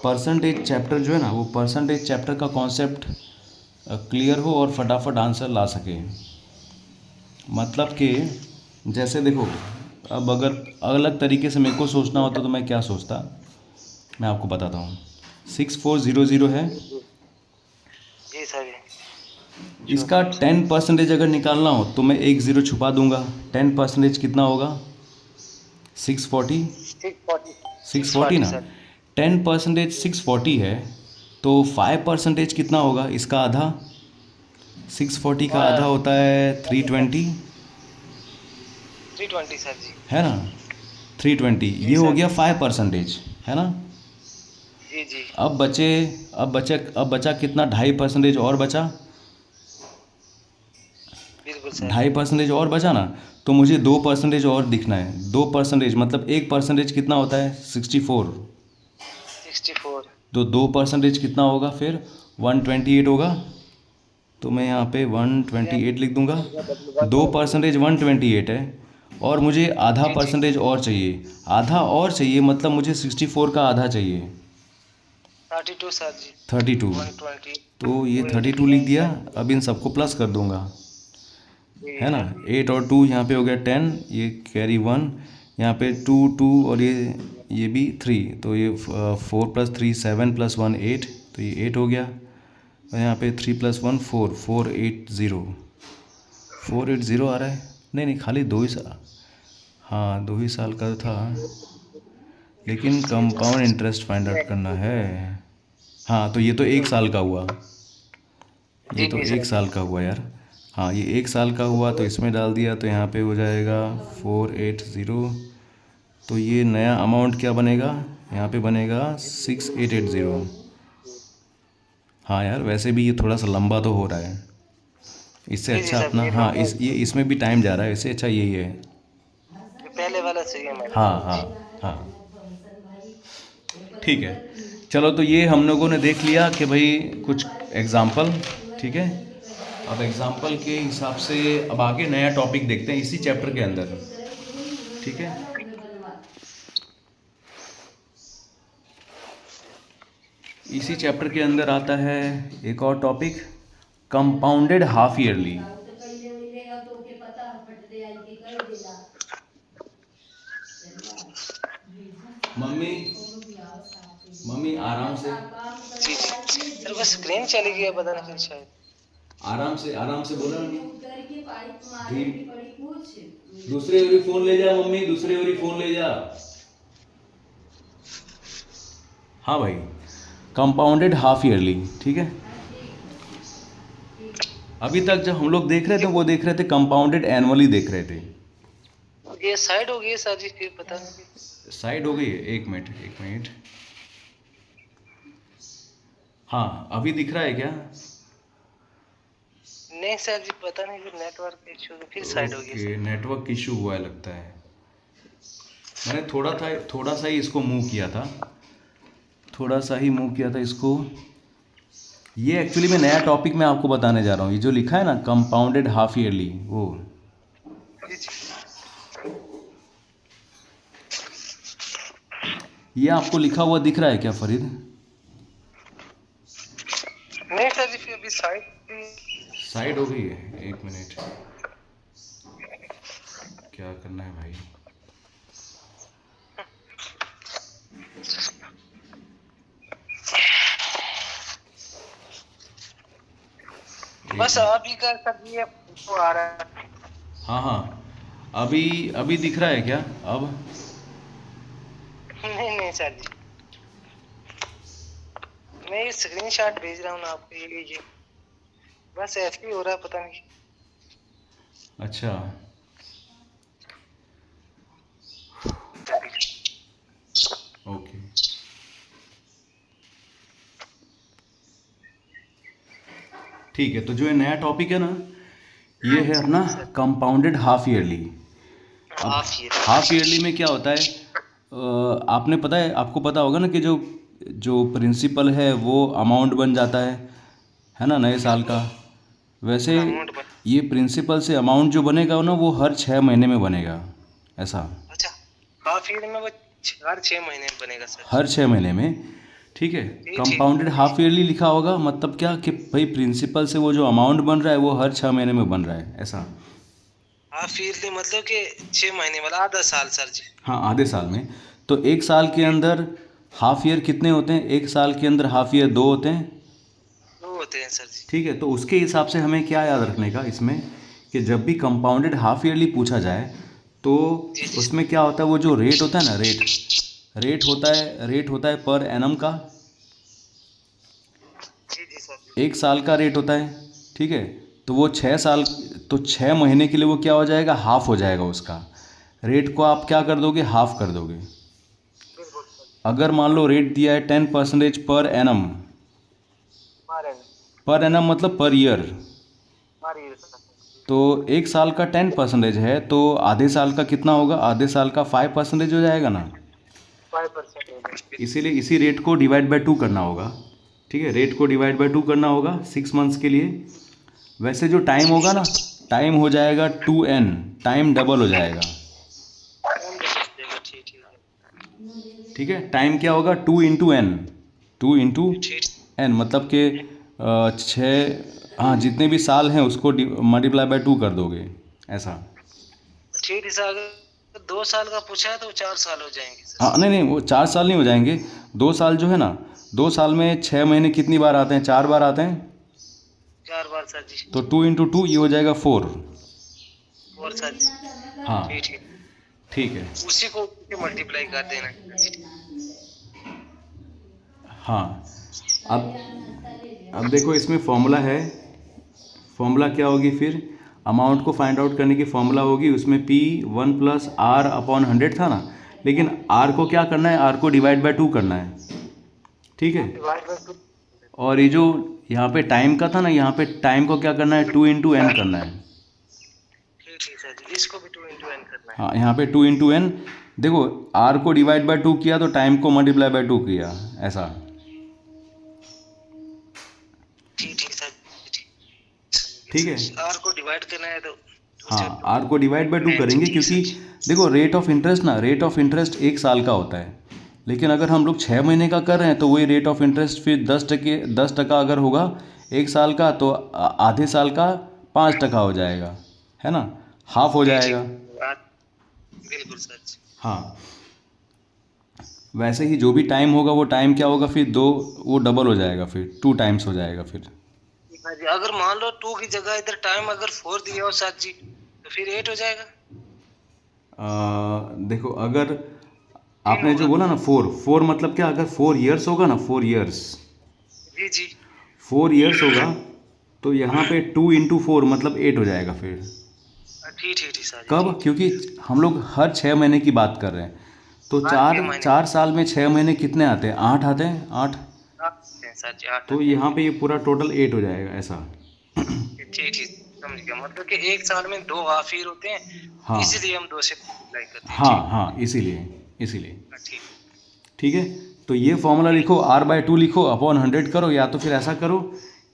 परसेंटेज चैप्टर जो है ना, वो परसेंटेज चैप्टर का कॉन्सेप्ट क्लियर हो और फटाफट आंसर ला सके। मतलब कि जैसे देखो, अब अगर अलग तरीके से मेरे को सोचना होता तो मैं क्या सोचता, मैं आपको बताता हूँ। 6400 है, जी सर जी। इसका 10% अगर निकालना हो तो मैं एक ज़ीरो छुपा दूंगा। 10% कितना होगा, 640, 640 ना। 10% 640 है, तो 5% कितना होगा, इसका आधा, 640 का आधा होता है 320, 320 सर जी। है ना, 320, ये हो गया 5%, है ना। जी जी। अब बचा कितना, 2.5% और बचा, बिल्कुल सर। 2.5% और बचा ना, तो मुझे 2% और दिखना है। 2% मतलब 1% कितना होता है, 64, 64। तो 2% कितना होगा फिर, 128 होगा, तो मैं यहाँ पे 128 लिख दूंगा। 2% 128 है, और मुझे आधा परसेंटेज और चाहिए, आधा और चाहिए, मतलब मुझे 64 का आधा चाहिए, 32 सर जी। 32, 120। तो ये 32 लिख दिया। अब इन सबको प्लस कर दूंगा, है ना। 8 और 2 यहाँ पे हो गया 10, ये कैरी 1, यहाँ पे 2 2 और ये भी 3, तो ये 4 + 3 7 + 1 8, तो ये 8 हो गया, और यहाँ पे 3 + 1 4, 480 आ रहा है। नहीं खाली 2 ही साल, हाँ 2 ही साल का था, लेकिन कंपाउंड इंटरेस्ट फाइंड आउट करना है। हाँ तो ये तो 1 साल का हुआ, ये जी तो जी 1 सर। साल का हुआ यार। हाँ ये 1 साल का हुआ, तो इसमें डाल दिया, तो यहाँ पे हो जाएगा 480। तो ये नया अमाउंट क्या बनेगा, यहाँ पे बनेगा 6880। हाँ यार वैसे भी ये थोड़ा सा लंबा तो हो रहा है, इससे जी जी अच्छा सर, अपना, ये हाँ लंबा, ये इसमें भी टाइम जा रहा है, इससे अच्छा यही है। ये पहले वाला सही है मेरे हाँ को हाँ जी। हाँ ठीक है। चलो तो ये हम लोगों ने देख लिया कि भाई कुछ एग्जाम्पल, ठीक है। अब एग्जाम्पल के हिसाब से अब आगे नया टॉपिक देखते हैं इसी चैप्टर के अंदर, ठीक है। इसी चैप्टर के अंदर आता है एक और topic, compounded half yearly. Mummy mummy आराम से, जी जी सर, बस स्क्रीन चली गई है, पता नहीं फिर शायद। आराम से बोला ना, धीरे। दूसरे ओरी फोन ले जा मम्मी, दूसरे ओरी फोन ले जा। हाँ भाई, कंपाउंडेड हाफ ईयरली, ठीक है। अभी तक जब हम लोग देख रहे थे वो देख रहे थे कंपाउंडेड एनुअली देख रहे थे। ये साइड हो गई है सर जी, फिर पता नहीं। साइड हो गई है, एक मिनट। हाँ अभी दिख रहा है क्या? नहीं सर जी, पता नहीं, फिर नेटवर्क इशू फिर साइड हो गई ओके, सर। नेटवर्क इशू हुआ है लगता है। मैंने थोड़ा सा ही इसको मूव किया था, इसको। ये एक्चुअली मैं नया टॉपिक मैं आपको बताने जा रहा हूँ, ये जो लिखा है ना कंपाउंडेड हाफ ईयरली, वो जी जी। ये आपको लिखा हुआ दिख रहा है क्या फरीद? नहीं सर जी, फिर अभी साइड हो गई है, एक मिनट, क्या करना है भाई। बस अभी का सर जी, ये तो आ रहा है। हाँ अभी दिख रहा है क्या अब? नहीं सर जी, मैं ये स्क्रीनशॉट भेज रहा हूँ ना आपको, ये लीजिए। बस ऐसे ही हो रहा है, पता नहीं। अच्छा ओके, ठीक है। तो जो ये नया टॉपिक है ना, ये है अपना कंपाउंडेड हाफ ईयरली। अब हाफ ईयरली में क्या होता है, आपको पता होगा ना कि जो प्रिंसिपल है वो अमाउंट बन जाता है ना, नए साल का। वैसे ये प्रिंसिपल से अमाउंट जो बनेगा ना, वो हर 6 महीने में बनेगा, ऐसा। अच्छा, हाफ ईयर में वो हर 6 महीने में बनेगा सर? हर 6 महीने में, ठीक है। कंपाउंडेड हाफ ईयरली लिखा होगा, मतलब क्या कि भाई प्रिंसिपल से वो जो अमाउंट बन रहा है वो हर 6 महीने में बन रहा है, ऐसा। हाफ ईयरली मतलब कि 6 महीने वाला, आधा साल सर जी? हाँ आधे साल में। तो एक साल के अंदर हाफ ईयर कितने होते हैं? एक साल के अंदर हाफ ईयर 2 होते हैं, 2 होते हैं सर जी। ठीक है। तो उसके हिसाब से हमें क्या याद रखने का इसमें, कि जब भी कंपाउंडेड हाफ ईयरली पूछा जाए तो उसमें क्या होता है, वो जो रेट होता है ना, रेट होता है पर एनम का। जी जी सर। 1 साल का रेट होता है, ठीक है। तो वो 6 महीने के लिए वो क्या हो जाएगा, हाफ हो जाएगा उसका। रेट को आप क्या कर दोगे, हाफ कर दोगे। बिल्कुल सर। अगर मान लो रेट दिया है 10% पर एनम, पर एनम मतलब पर ईयर, तो 1 साल का 10% है, तो आधे साल का कितना होगा, आधे साल का 5% हो जाएगा ना। 5%। इसीलिए इसी रेट को डिवाइड बाय 2 करना होगा, ठीक है। रेट को डिवाइड बाय 2 करना होगा 6 मंथ्स के लिए। वैसे जो टाइम होगा ना, टाइम हो जाएगा 2n, टाइम डबल हो जाएगा, ठीक है। टाइम क्या होगा, 2 इंटू n, मतलब कि 6, हाँ जितने भी साल हैं उसको मल्टीप्लाई बाय 2 कर दोगे, ऐसा। ठीक है सर, तो 2 साल का पूछा है तो 4 साल हो जाएंगे सर। हाँ नहीं नहीं, वो 4 साल नहीं हो जाएंगे, 2 साल जो है ना, 2 साल में 6 महीने कितनी बार आते हैं, 4 बार आते हैं, 4 बार सर जी। तो 2 × 2 ये हो जाएगा 4। और सर जी हाँ ठीक है, ठीक है। उसी को मल्टीप्लाई कर देना सर जी। हाँ अब देखो इसमें फॉर्मूला है, फॉर्मूला क्या होगी फिर, अमाउंट को फाइंड आउट करने की फॉर्मूला होगी, उसमें P1 + R/100 था ना, लेकिन R को क्या करना है, R को डिवाइड बाय 2 करना है, ठीक है। Divide by 2। और ये जो यहाँ पे टाइम का था ना, यहाँ पे टाइम को क्या करना है, 2 × n करना है। ठीक है सर जी, इसको भी 2 × n करना है। हाँ यहाँ पे 2 × n, देखो R को डिवाइड बाय 2 किया तो टाइम को मल्टीप्लाई बाय 2 किया, ऐसा। ठीक है सर जी, ठीक है। R को डिवाइड करना है तो हाँ R को डिवाइड बाय 2 करेंगे, क्योंकि देखो रेट ऑफ इंटरेस्ट ना, रेट ऑफ इंटरेस्ट 1 साल का होता है, लेकिन अगर हम लोग 6 महीने का कर रहे हैं तो वही रेट ऑफ इंटरेस्ट फिर 10% अगर होगा 1 साल का, तो आधे साल का 5% हो जाएगा, है ना, हाफ हो जाएगा। बिल्कुल सर जी। हाँ वैसे ही जो भी टाइम होगा वो टाइम क्या होगा फिर, वो डबल हो जाएगा, फिर 2 टाइम्स हो जाएगा फिर। हाँ जी, अगर मान लो 2 की जगह इधर टाइम अगर 4 दिया हो सर जी तो फिर 8 हो जाएगा। देखो अगर आपने जो बोला ना 4 मतलब क्या, अगर 4 ईयर्स होगा ना, 4 ईयर्स, जी जी 4 ईयर्स होगा तो यहाँ पे 2 × 4 मतलब 8 हो जाएगा फिर। ठीक ठीक ठीक सर जी। कब, क्योंकि हम लोग हर 6 महीने की बात कर रहे हैं, तो हाँ, 6 महीने। 4 साल में 6 महीने कितने आते हैं, 8 आते हैं, 8। सर जी 8। तो यहाँ पे ये पूरा टोटल 8 हो जाएगा, ऐसा। ठीक ठीक समझ गया, मतलब कि 1 साल में 2 हाफ ईयर होते हैं। हाँ इसीलिए हम 2 से मल्टीप्लाई करते हैं। हाँ हाँ, इसीलिए ठीक। ठीक है। तो ये फॉर्मूला लिखो, R/2 लिखो, अपॉन 100 करो, या तो फिर ऐसा करो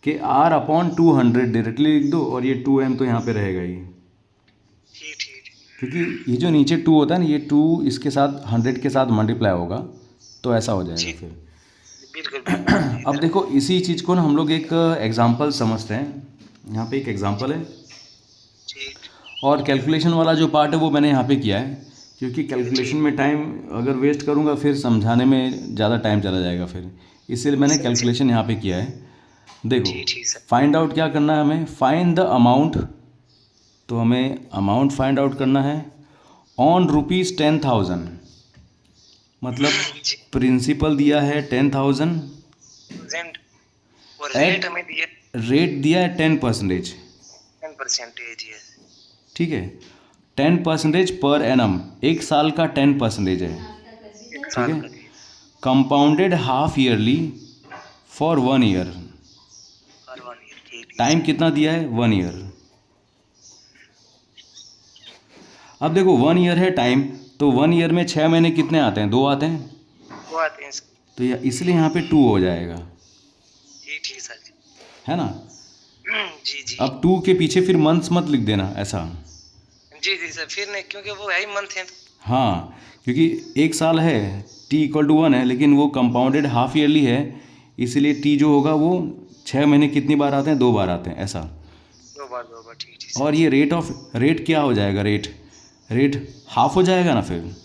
कि R/200 डायरेक्टली लिख दो, और ये 2m तो यहाँ पे रहेगा ही, ठीक ठीक। क्योंकि ये जो नीचे 2 होता है ना, ये 2 इसके साथ 100 के साथ मल्टीप्लाई होगा, तो ऐसा हो जाएगा फिर। बिल्कुल। अब देखो इसी चीज़ को ना हम लोग एक एग्जांपल समझते हैं, यहाँ पे एक एग्जांपल है, ठीक। और कैलकुलेशन वाला जो पार्ट है वो मैंने यहाँ पे किया है, क्योंकि कैलकुलेशन में टाइम अगर वेस्ट करूँगा फिर समझाने में ज़्यादा टाइम चला जाएगा फिर, इसलिए मैंने कैलकुलेशन यहाँ पे किया है। देखो ठीक सर। फाइंड आउट क्या करना है हमें, फाइंड द अमाउंट, तो हमें अमाउंट फाइंड आउट करना है ऑन ₹10,000, मतलब प्रिंसिपल दिया है 10,000, और रेट हमें दिया रेट दिया है 10%, 10% है। ठीक है, 10% पर एनम, 1 साल का 10% है, एक ठीक साल है। का। Compounded half yearly for 1 year, her 1 year. ठीक। टाइम कितना दिया है, 1 ईयर। अब देखो 1 ईयर है टाइम, तो 1 ईयर में 6 महीने कितने आते हैं, 2 आते हैं, वो आते हैं सर। तो इसलिए यहाँ पे 2 हो जाएगा, ठीक ठीक सर जी। है ना। जी जी। अब 2 के पीछे फिर मंथ्स मत लिख देना, ऐसा। जी जी सर, फिर नहीं, क्योंकि वो है ही मंथ है। हाँ क्योंकि 1 साल है, T=1 है, लेकिन वो कंपाउंडेड हाफ ईयरली है, इसीलिए T जो होगा वो 6 महीने कितनी बार आते हैं, 2 बार आते हैं, ऐसा। 2 बार 2 बार। ठीक ठीक। और ये रेट क्या हो जाएगा, रेट हाफ हो जाएगा ना फिर,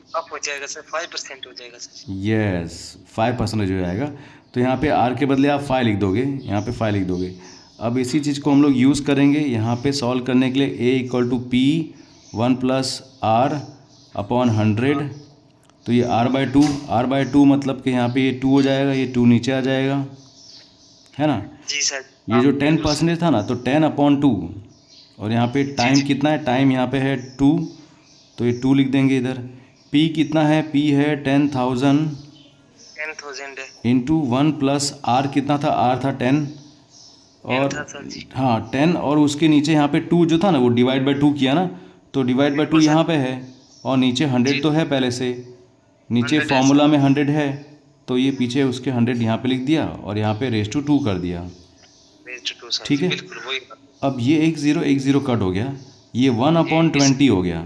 अब हो जाएगा सर, 5% हो जाएगा सर। यस 5% हो जाएगा, तो यहाँ पे R के बदले आप 5 लिख दोगे, यहाँ पे 5 लिख दोगे। अब इसी चीज़ को हम लोग यूज़ करेंगे यहाँ पे सॉल्व करने के लिए, A = P1 + R/100, तो ये R/2 मतलब कि यहाँ पे ये 2 हो जाएगा, ये 2 नीचे आ जाएगा, है ना। जी सर। ये जो 10% था ना, तो 10/2, और यहाँ पे टाइम कितना है, टाइम यहाँ पे है 2, तो ये 2 लिख देंगे इधर। P कितना है, P है 10,000 है। इंटू 1 + R कितना था, R था 10, और हाँ 10, और उसके नीचे यहाँ पे 2 जो था ना वो डिवाइड बाय 2 किया ना, तो डिवाइड बाय 2 यहाँ पे है, और नीचे 100 तो है पहले से, नीचे फॉर्मूला में 100 है, तो ये पीछे उसके 100 यहाँ पे लिख दिया, और यहाँ पे रेज़ टू 2 कर दिया, ठीक है। अब ये 1 0 कट हो गया, ये 1/20 हो गया।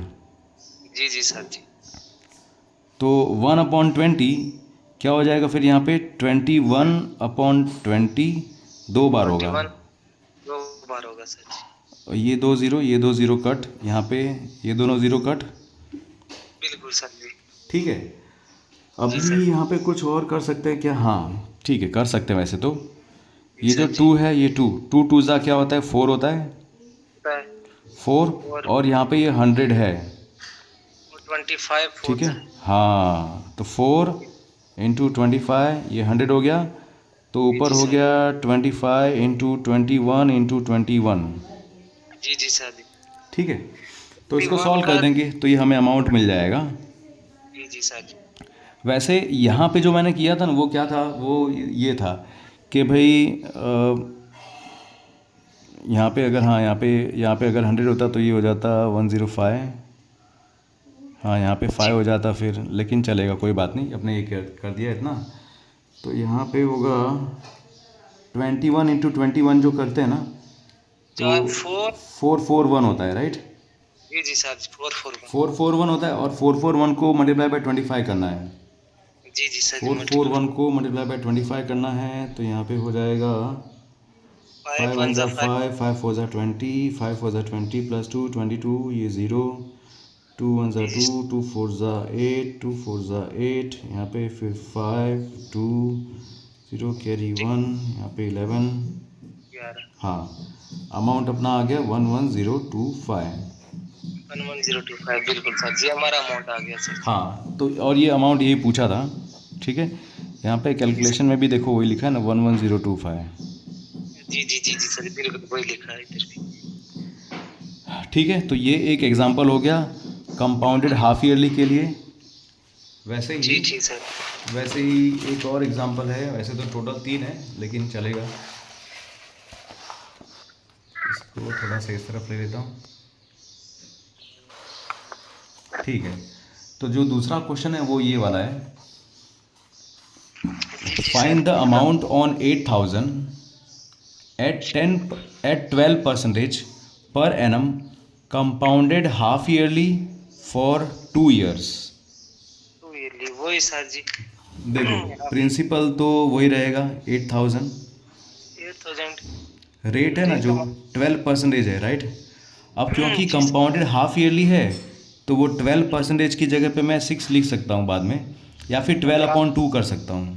जी जी सर जी। तो 1/20 क्या हो जाएगा फिर, यहाँ पे 21/20 2 बार होगा, 2 बार होगा सर जी। और ये 2 0 कट, यहाँ पे ये दोनों 0 कट, ठीक है। जी सर। अभी यहाँ पे कुछ और कर सकते हैं क्या? हाँ ठीक है, कर सकते हैं वैसे तो। ये सर जो जी। टू है, ये टू टू टू ज़ा क्या होता है? 4 होता है, होता है 4। और और यहाँ पे ये 100 है, 25 ठीक फोर है। जा। हाँ तो 4 इंटू 25, ये 100 हो गया। तो जी ऊपर जी हो सर। गया 25 इंटू 21 इंटू 21, जी जी सर जी। ठीक है। तो इसको 21 सॉल्व कर का। देंगे तो ये हमें अमाउंट मिल जाएगा। जी जी सर जी। वैसे यहाँ पे जो मैंने किया था ना, वो क्या था, वो ये था कि भाई यहाँ पे अगर, हाँ यहाँ पे अगर 100 होता तो ये हो जाता 105। हाँ यहाँ पे 5 जी हो जाता फिर, लेकिन चलेगा, कोई बात नहीं, अपने ये कर दिया इतना। तो यहाँ पे होगा 21 इंटू 21 जो करते हैं ना, तो 4। 441 होता है, राइट। जी जी सर जी। 441। 441 होता है, और 441 को मल्टीप्लाई बाय 25 करना है। जी जी सर जी। मल्टीपल 441 को मल्टीप्लाई बाय 25 करना है, तो यहाँ पे हो जाएगा 5 5 वन 1 ज़ा जा 5। 5, 5 4 ज़ा 20, 5 4 ज़ा 20 प्लस 2 22, ये 0, 2 1 ज़ा जी जी 2, 2 4 ज़ा 8, 2 4 ज़ा 8, यहाँ पे फिर 5 2 0 कैरी 1, यहाँ पे 11। 11। हाँ, अमाउंट अपना आ गया 11025। 11025 बिल्कुल सर जी, हमारा अमाउंट आ गया सर। हाँ तो, और ये अमाउंट यही पूछा था, ठीक है। यहाँ पे कैलकुलेशन में भी देखो वही लिखा है ना, 11025। जी जी जी जी सर बिल्कुल वही लिखा है इधर भी। ठीक है, तो ये एक एग्जांपल हो गया कंपाउंडेड हाफ ईयरली के लिए। वैसे ही जी जी सर। वैसे ही एक और एग्जांपल है, वैसे तो टोटल 3 है लेकिन चलेगा। इसको थोड़ा सा इस तरफ ले लेता हूँ, ठीक है। तो जो दूसरा क्वेश्चन है वो ये वाला है, जी जी find the sir. Amount on 8000 at 12% per annum compounded half yearly for 2 years। Two yearly वही सर जी। देखो प्रिंसिपल तो वही रहेगा 8000, 8000। रेट है ना जो 12% है, राइट। अब क्योंकि कंपाउंडेड हाफ ईयरली है, तो वो 12% की जगह पे मैं 6 लिख सकता हूँ बाद में, या फिर 12/2 कर सकता हूँ।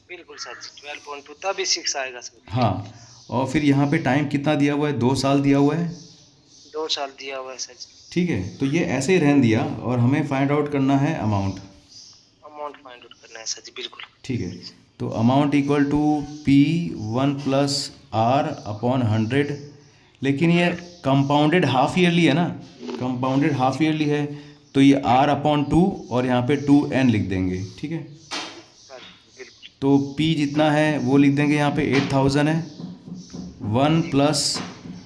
बिल्कुल सर जी। 12.2 तभी 6 आएगा सर। हाँ, और फिर यहाँ पे टाइम कितना दिया हुआ है? 2 साल दिया हुआ है, 2 साल दिया हुआ है सर जी। ठीक है। तो ये ऐसे ही रहने दिया, और हमें फाइंड आउट करना है अमाउंट, अमाउंट फाइंड आउट करना है सर जी बिल्कुल। ठीक है। तो amount equal to P1 plus R upon 100, लेकिन ये कंपाउंडेड हाफ ईयरली है ना, कंपाउंडेड हाफ ईयरली है, तो ये R अपॉन 2 और यहाँ पे 2n लिख देंगे, ठीक है। सर बिल्कुल। तो P जितना है वो लिख देंगे, यहाँ पे 8000 है, 1 प्लस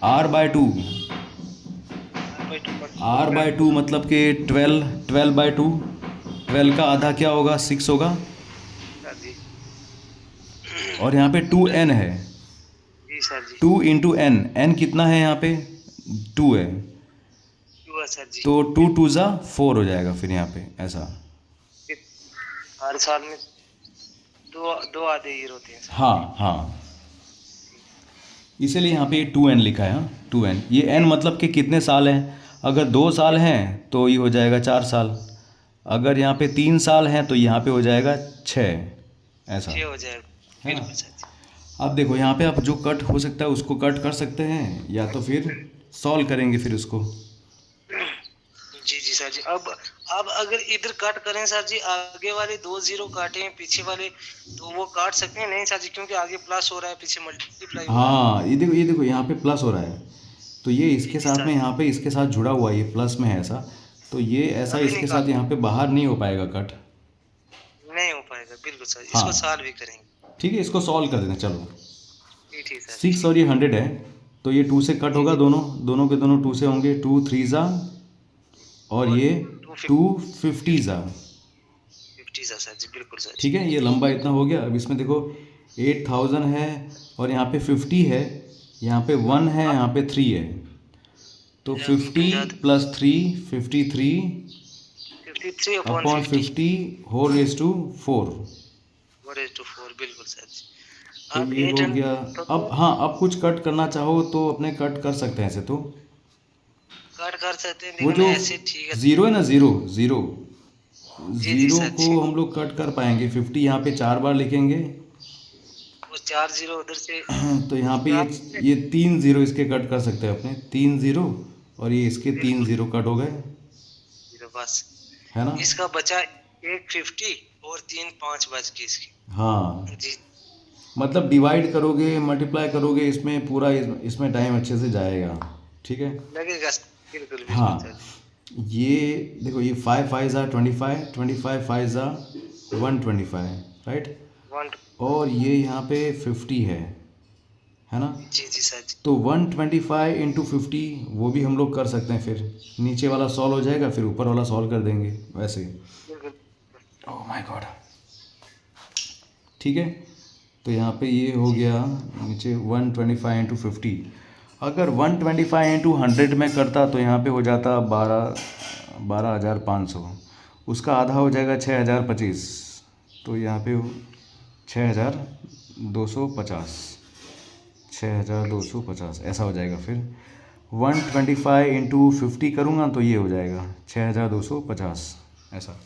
R/2, R/2 मतलब कि 12/2, 12 का आधा क्या होगा? 6 होगा, सर जी। और यहाँ पे 2n है, जी सर जी। 2 इंटू n, n कितना है यहाँ पे? 2 है, क्यों है सर जी? तो 2 2 ज़ा 4 हो जाएगा फिर यहाँ पे, ऐसा। हर साल में दो दो आधे ईयर होते हैं सर। हाँ हाँ, इसीलिए यहाँ पे 2n लिखा है, हाँ 2n। ये n मतलब कि कितने साल हैं? अगर 2 साल हैं तो ये हो जाएगा 4 साल, अगर यहाँ पे 3 साल हैं तो यहाँ पे हो जाएगा 6, ऐसा 6 हो जाएगा है ना। बिल्कुल सर जी। अब देखो यहाँ पे आप जो कट हो सकता है उसको कट कर सकते हैं, या तो फिर सॉल्व करेंगे फिर उसको। जी जी सर जी। अब अगर इधर कट करें सर जी, आगे वाले 2 जीरो काटे पीछे वाले, तो वो काट सकते हैं नहीं सर जी? क्योंकि आगे प्लस हो रहा है पीछे मल्टीप्लाई हो रहा है। हाँ ये देखो यहाँ पे प्लस हो रहा है, तो ये इसके साथ में, यहाँ पे इसके साथ जुड़ा हुआ है, ये प्लस में है ऐसा, तो ये ऐसा अभी इसके नहीं साथ यहाँ पे बाहर नहीं हो पाएगा कट। नहीं हो पाएगा बिल्कुल सर। हाँ। इसको सॉल्व भी करेंगे। ठीक है, इसको सॉल्व कर देना, चलो। ठीक ठीक सर। 6 और ये 100 है, तो ये 2 से कट होगा, दोनों के दोनों 2 से होंगे, 2 3 ज़ा, और ये 2 50 ज़ा, 50 सर जी बिल्कुल सर। ठीक है। ये लंबा इतना हो गया। अब इसमें देखो 8000 है, और यहाँ पे 50 है, यहाँ पे 1 है, यहाँ पे 3 है, तो 50 plus 3 53 53 upon 50 whole raise to 4, 4 बिल्कुल सर जी। तो अब ये हो 800 गया। अब हाँ, अब कुछ कट करना चाहो तो अपने कट कर सकते हैं ऐसे तो। कट कर सकते हैं, वो लेकिन जो ऐसे ठीक है। ज़ीरो है ना, ज़ीरो ज़ीरो, जी जी ज़ीरो सर को जी। हम लोग कट कर पाएंगे, 50 यहाँ पे 4 बार लिखेंगे। वो 4 जीरो उधर से तो यहाँ पे क्या? ये 3 ज़ीरो इसके कट कर सकते हैं अपने, 3 ज़ीरो, और ये इसके 3 बिल्कुल ज़ीरो कट हो गए, जीरो बस। है ना। इसका बचा एक 50 और 3 5 बच गई इसकी। हाँ, जी मतलब डिवाइड करोगे, मल्टीप्लाई करोगे, इसमें पूरा इसमें टाइम अच्छे से जाएगा, ठीक है। लगेगा सर, बिल्कुल बिल्कुल हाँ, सर। ये देखो, ये 5 5 ज़ा 25, 25 5 ज़ा 125, राइट। वन और ये यहाँ पे 50 है ना। जी जी सर जी। तो 125 इंटू 50 वो भी हम लोग कर सकते हैं, फिर नीचे वाला सॉल्व हो जाएगा, फिर ऊपर वाला सॉल्व कर देंगे वैसे। बिल्कुल ओह माय गॉड, ठीक है। तो यहाँ पे ये हो गया नीचे 125 इंटू 50। अगर 125 इंटू 100 में करता तो यहाँ पे हो जाता 12,500। उसका आधा हो जाएगा 6,025, तो यहाँ पे 6,250, 6,250 ऐसा हो जाएगा। फिर 125 इंटू 50 करूँगा तो ये हो जाएगा 6,250 ऐसा।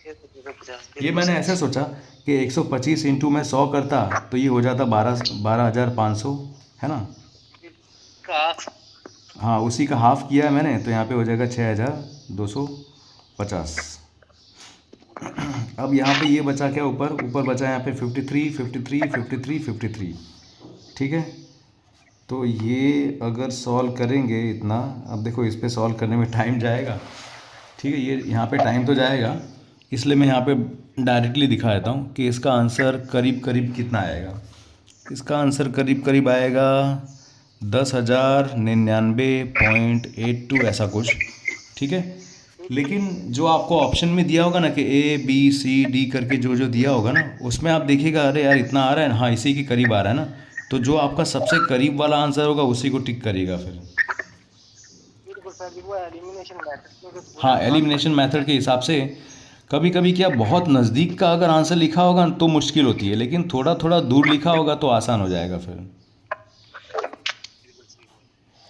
ये बिल्कुल मैंने सर ऐसे जी। सोचा कि 125 इंटू में 100 करता तो ये हो जाता 12,500, है ना। का हाँ, उसी का हाफ किया है मैंने, तो यहाँ पे हो जाएगा 6,250। अब यहाँ पे ये बचा क्या, ऊपर ऊपर बचा यहाँ पे 53 53 53 53, ठीक है। तो ये अगर सॉल्व करेंगे इतना, अब देखो इस पे सॉल्व करने में टाइम जाएगा, ठीक है। ये यहाँ पे टाइम तो जाएगा, इसलिए मैं यहाँ पे डायरेक्टली दिखा देता हूँ कि इसका आंसर करीब करीब कितना आएगा। इसका आंसर करीब करीब आएगा 10,099.82 ऐसा कुछ, ठीक है। लेकिन जो आपको ऑप्शन में दिया होगा ना कि ABCD करके जो जो दिया होगा ना, उसमें आप देखिएगा, अरे यार इतना आ रहा है ना, हाँ इसी के करीब आ रहा है ना, तो जो आपका सबसे करीब वाला आंसर होगा उसी को टिक करिएगा फिर। बिल्कुल सर जी, वो एलिमिनेशन मैथड में पूरा हाँ, एलिमिनेशन मेथड के हिसाब से कभी कभी क्या, बहुत नज़दीक का अगर आंसर लिखा होगा तो मुश्किल होती है, लेकिन थोड़ा थोड़ा दूर लिखा होगा तो आसान हो जाएगा फिर।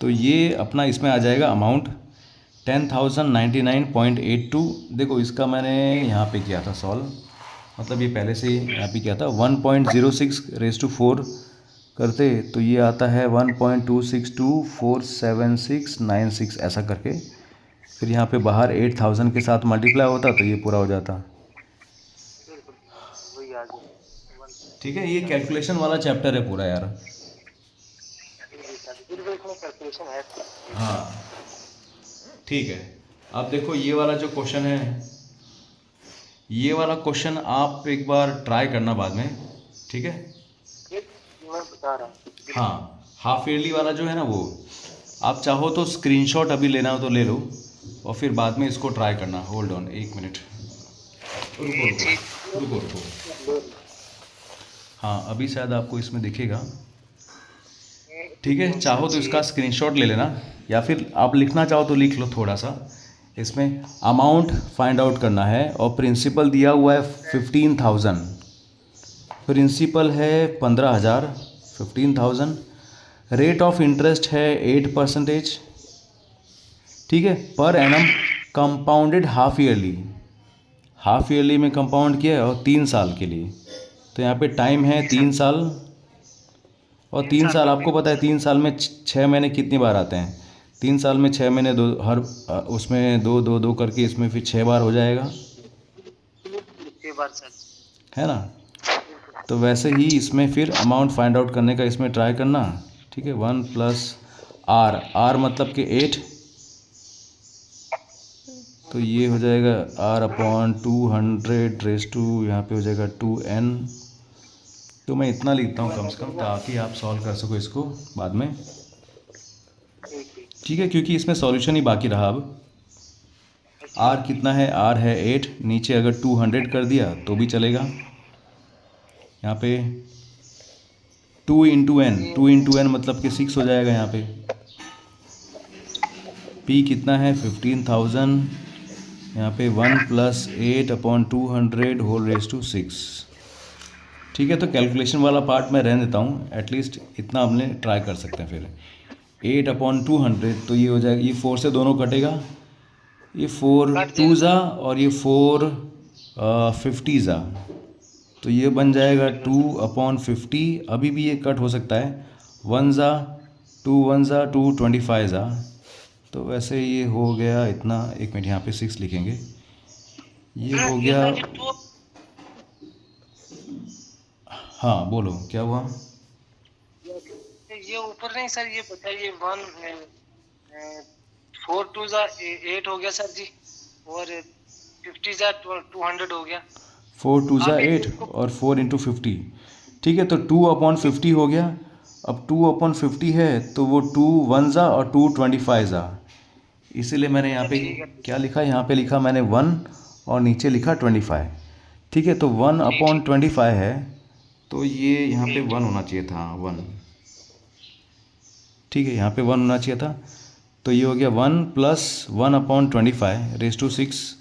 तो ये अपना इसमें आ जाएगा अमाउंट 10,099.82। देखो इसका मैंने यहाँ पे किया था सॉल्व, मतलब ये पहले से यहाँ पे किया था। 1.06 करते तो ये आता है 1.26247,696 ऐसा करके, फिर यहाँ पे बाहर 8,000 के साथ मल्टीप्लाई होता तो ये पूरा हो जाता, बिल्कुल वही आ गया। ठीक है। ये कैलकुलेशन वाला चैप्टर है पूरा यार। बिल्कुल इसमें कैलकुलेशन है। हाँ, ठीक है। अब देखो ये वाला जो क्वेश्चन है, ये वाला क्वेश्चन आप एक बार ट्राई करना बाद में, ठीक है। ये मैं बता रहा हूँ। हाँ, हाफ ईयरली वाला जो है ना, वो आप चाहो तो स्क्रीनशॉट अभी लेना हो तो ले लो, और फिर बाद में इसको ट्राई करना। होल्ड ऑन 1 मिनट, रुको रुको रुको रुको। हाँ, अभी शायद आपको इसमें दिखेगा, ठीक है। चाहो तो इसका स्क्रीनशॉट ले लेना, या फिर आप लिखना चाहो तो लिख लो थोड़ा सा। इसमें अमाउंट फाइंड आउट करना है, और प्रिंसिपल दिया हुआ है 15,000, प्रिंसिपल है 15,000, 15,000। रेट ऑफ इंटरेस्ट है 8%, ठीक है, per annum, compounded half yearly, half yearly में कंपाउंड किया है, और 3 साल के लिए। तो यहाँ पे टाइम है 3 साल, और 3 साल आपको पता है 3 साल में 6 महीने कितनी बार आते हैं, 3 साल में 6 महीने, दो हर उसमें दो दो दो करके इसमें फिर 6 बार हो जाएगा, 6 बार सर। है ना। तो वैसे ही इसमें फिर अमाउंट फाइंड आउट करने का इसमें ट्राई करना, ठीक है। 1 + R मतलब कि 8, तो ये हो जाएगा R/200 यहाँ पे हो जाएगा 2n। तो मैं इतना लिखता हूँ कम से कम, ताकि आप सॉल्व कर सको इसको बाद में, ठीक है, क्योंकि इसमें सॉल्यूशन ही बाकी रहा। अब R कितना है, R है 8, नीचे अगर 200 कर दिया तो भी चलेगा। यहाँ पे 2 × n मतलब कि 6 हो जाएगा यहाँ पे। P कितना है 15,000, यहाँ पे 1 + 8/200 ठीक है। तो कैलकुलेशन वाला पार्ट मैं रहने देता हूँ, एटलीस्ट इतना हमने ट्राई कर सकते हैं। फिर 8/200 तो ये हो जाएगा, ये 4 से दोनों कटेगा, ये 4 2 ज़ा, और ये 4 50 ज़ा, तो ये बन जाएगा 2/50। अभी भी ये कट हो सकता है, 1 ज़ा 2, 1 ज़ा 2, 25 ज़ा, तो वैसे ये हो गया इतना। एक मिनट, यहाँ पे 6 लिखेंगे, ये हो ये गया। सर जी तो हाँ बोलो क्या हुआ। ये ऊपर नहीं सर, ये बताइए 4 2 ज़ा 8 हो गया सर जी, और 50 ज़ा 200 हो गया। 4 2 ज़ा आप 8 और 4 इंटू 50, ठीक है, तो 2/50 हो गया। अब 2/50 है तो वो 2 1 ज़ा और 2 25 ज़ा, इसीलिए मैंने यहाँ पे ठीक है क्या लिखा, यहाँ पे लिखा मैंने 1 और नीचे लिखा 25। ठीक है, तो 1/25 है, तो ये यहाँ पे 1 होना चाहिए था, 1। ठीक है, यहाँ पे 1 होना चाहिए था, तो ये हो गया 1 + 1/25 रेज़ टू 6।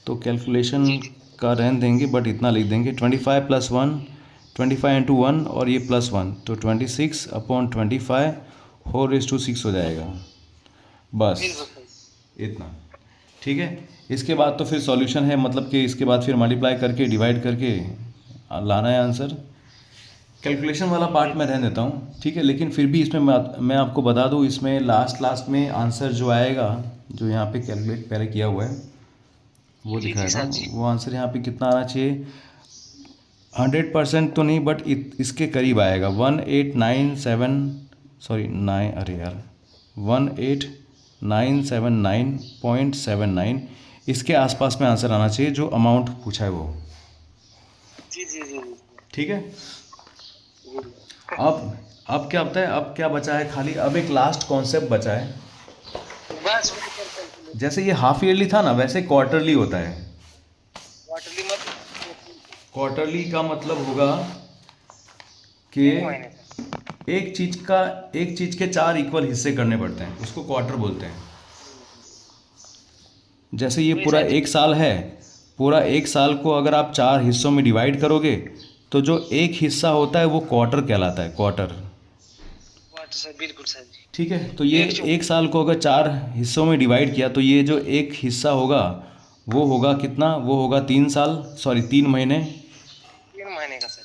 तो कैलकुलेशन का रहने देंगे, बट इतना लिख देंगे 25 + 1, 25 इंटू 1 और ये +1, तो 26/25 होल रेज़ टू 6 हो जाएगा, बस इतना। ठीक है, इसके बाद तो फिर सॉल्यूशन है, मतलब कि इसके बाद फिर मल्टीप्लाई करके डिवाइड करके लाना है आंसर। कैलकुलेशन वाला पार्ट मैं रहने देता हूँ, ठीक है, लेकिन फिर भी इसमें मैं आपको बता दूँ, इसमें लास्ट में आंसर जो आएगा, जो यहाँ पे कैलकुलेट पहले किया हुआ है वो दिखाएगा, वो आंसर यहाँ पे कितना आना चाहिए, 100% तो नहीं, बट इसके करीब आएगा। 1897, सॉरी 9, अरे यार 18979.79, इसके आसपास में आंसर आना चाहिए, जो अमाउंट पूछा है वो। जी जी जी ठीक है, अब क्या होता है, अब क्या बचा है खाली, अब एक लास्ट कॉन्सेप्ट बचा है। बस जैसे ये हाफ ईयरली था ना, वैसे क्वार्टरली होता है। क्वार्टरली मत क्वार्टरली का मतलब होगा कि एक चीज के 4 इक्वल हिस्से करने पड़ते हैं, उसको क्वार्टर बोलते हैं। जैसे ये पूरा 1 साल है, पूरा 1 साल को अगर आप 4 हिस्सों में डिवाइड करोगे, तो जो एक हिस्सा होता है वो क्वार्टर कहलाता है, क्वार्टर। सर बिल्कुल सर जी। ठीक है, तो ये 1 साल को अगर 4 हिस्सों में डिवाइड किया, तो ये जो एक हिस्सा होगा वो होगा कितना, वो होगा 3 साल, सॉरी 3 महीने, 3 महीने का सर,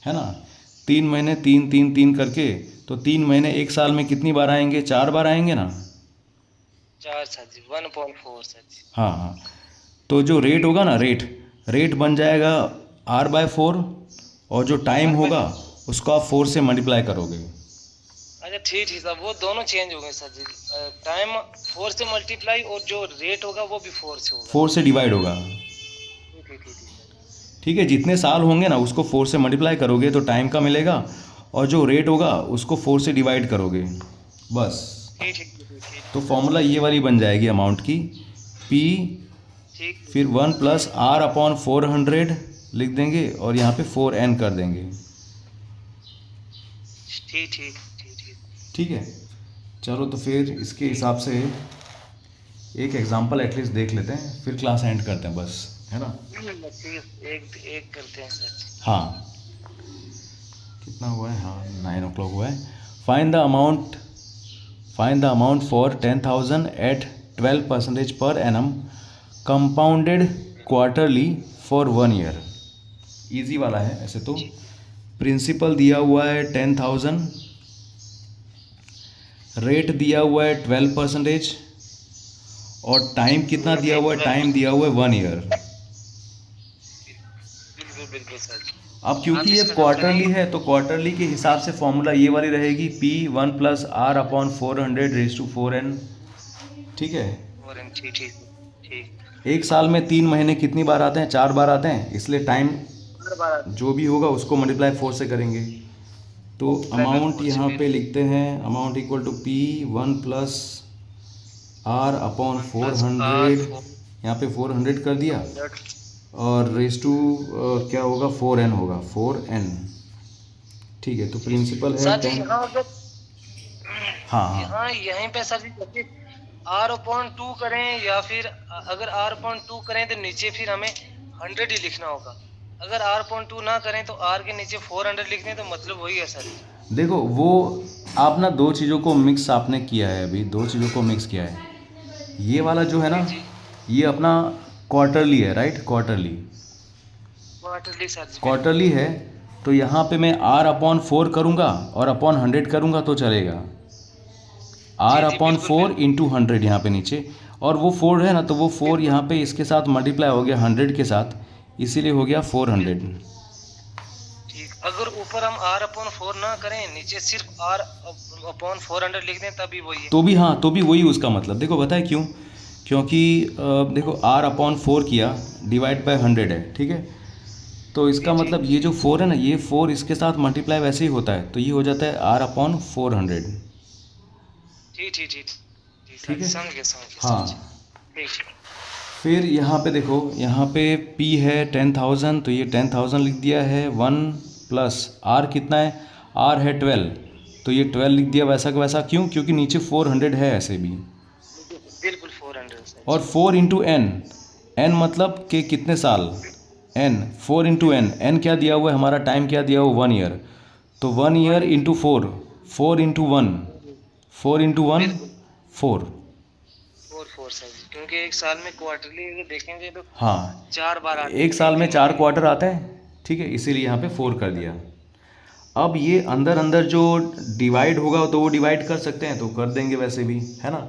है ना। 3 महीने, 3 3 3 करके, तो 3 महीने 1 साल में कितनी बार आएंगे, 4 बार आएंगे ना। 4 सर जी, 1.4 सर जी। हाँ हाँ, तो जो रेट होगा ना, रेट बन जाएगा r/4, और जो टाइम होगा उसको आप 4 से मल्टीप्लाई करोगे। अच्छा ठीक है सर, वो दोनों चेंज हो गए सर जी, टाइम 4 से मल्टीप्लाई और जो रेट होगा वो भी 4 से होगा, 4 से डिवाइड होगा। ठीक ठीक है, जितने साल होंगे ना उसको 4 से मल्टीप्लाई करोगे तो टाइम का मिलेगा, और जो रेट होगा उसको 4 से डिवाइड करोगे, बस। ठीक तो फॉर्मूला ये वाली बन जाएगी अमाउंट की, P ठीक फिर 1 + r/400 लिख देंगे, और यहाँ पे 4n कर देंगे। ठीक ठीक है, चलो तो फिर इसके हिसाब से एक एग्जांपल एटलीस्ट देख लेते हैं, फिर क्लास एंड करते हैं, बस, है ना। एक करते हैं सर। हाँ, कितना हुआ है, हाँ 9 o'clock हुआ है। Find the amount for 10,000 at 12% per annum compounded quarterly for 1 year। Easy वाला है ऐसे तो। प्रिंसिपल दिया हुआ है 10,000, रेट दिया हुआ है 12%, और टाइम कितना दिया हुआ है, टाइम दिया हुआ है 1 year। बिल्कुल सर। अब क्योंकि ये क्वार्टरली है, तो क्वार्टरली के हिसाब से फॉर्मूला ये वाली रहेगी, P 1 + r/400 raise to 4n। ठीक है, ठीक 1 साल में 3 महीने कितनी बार आते हैं, 4 बार आते हैं, इसलिए टाइम जो भी होगा उसको मल्टीप्लाई 4 से करेंगे। तो अमाउंट यहाँ पे लिखते हैं, amount equal to P 1 + r/400, यहाँ पे 400 कर दिया, और रेज़ टू क्या होगा, 4n होगा, 4n। ठीक है, तो प्रिंसिपल है 10। हाँ हाँ यहीं पे सर जी r/2 करें, या फिर अगर r/2 करें तो नीचे फिर हमें 100 ही लिखना होगा, अगर r/2 ना करें तो r के नीचे 400 लिखने, तो मतलब वही है सर। देखो, वो आप ना 2 चीज़ों को मिक्स आपने किया है, अभी 2 चीज़ों को मिक्स किया है। ये वाला जो है ना, ये अपना क्वार्टरली है, राइट, क्वार्टरली। क्वार्टरली सर जी, क्वार्टरली है तो यहाँ पे मैं आर अपॉन 4 करूँगा और अपॉन 100 करूँगा तो चलेगा। आर जी जी अपॉन बिल्कुल 4 बिल्कुल। इंटू 100 यहाँ पे नीचे, और वो 4 है ना, तो वो 4 यहाँ पे इसके साथ मल्टीप्लाई हो गया 100 के साथ, इसीलिए हो गया 400। ठीक, अगर ऊपर हम आर अपॉन 4 ना करें, नीचे सिर्फ आर अपॉन 400 लिख दें तभी वही है। तो भी हाँ, तो भी वही उसका मतलब, देखो बताए क्यों, क्योंकि देखो आर अपॉन 4 किया डिवाइड बाय 100 है, ठीक है, तो इसका जी मतलब ये जो 4 है ना, ये 4 इसके साथ मल्टीप्लाई वैसे ही होता है, तो ये हो जाता है आर अपॉन 400। जी जी जी जी सर, ठीक है, समझ गए समझ गए हाँ। समझ गए। ठीक। फिर यहाँ पे देखो, यहाँ पे P है 10,000, तो ये 10,000 लिख दिया है, 1 प्लस R कितना है, R है 12, तो ये 12 लिख दिया वैसा का वैसा, क्यों, क्योंकि नीचे 400 है ऐसे भी, बिल्कुल 400 सर। और 4 इंटू एन, एन मतलब कि कितने साल, एन 4 इंटू एन, एन क्या दिया हुआ है हमारा, टाइम क्या दिया हुआ 1 ईयर, तो 1 ईयर इंटू 4, 4 इंटू 1, 4 इंटू 1 बिल्कुल 4। 4 सर जी, क्योंकि एक साल में क्वार्टरली अगर देखेंगे तो हाँ, 4 बार आते एक हैं, साल में 4 दिन क्वार्टर आते हैं, ठीक है, इसीलिए यहाँ पे 4 कर दिया। अब ये अंदर अंदर जो डिवाइड होगा तो वो डिवाइड कर सकते हैं, तो कर देंगे वैसे भी, है ना।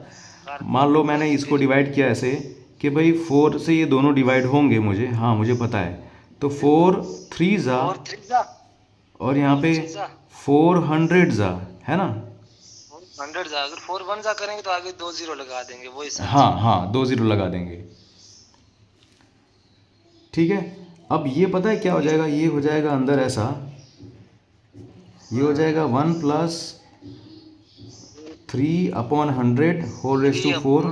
बार। मान लो मैंने इसको डिवाइड किया ऐसे कि भाई 4 से ये दोनों डिवाइड होंगे, मुझे, हाँ मुझे पता है, तो 4 3 ज़ा, और 3 जा, और यहाँ पे 400 ज़ा, है ना। 100 जा, अगर 4 1 जा करेंगे तो आगे 2 जीरो लगा देंगे, वही सर। हाँ हाँ, 2 ज़ीरो लगा देंगे, ठीक है। अब ये पता है क्या हो जाएगा, ये हो जाएगा अंदर ऐसा, ये हो जाएगा 1 plus 3 upon 100 whole raise to 4,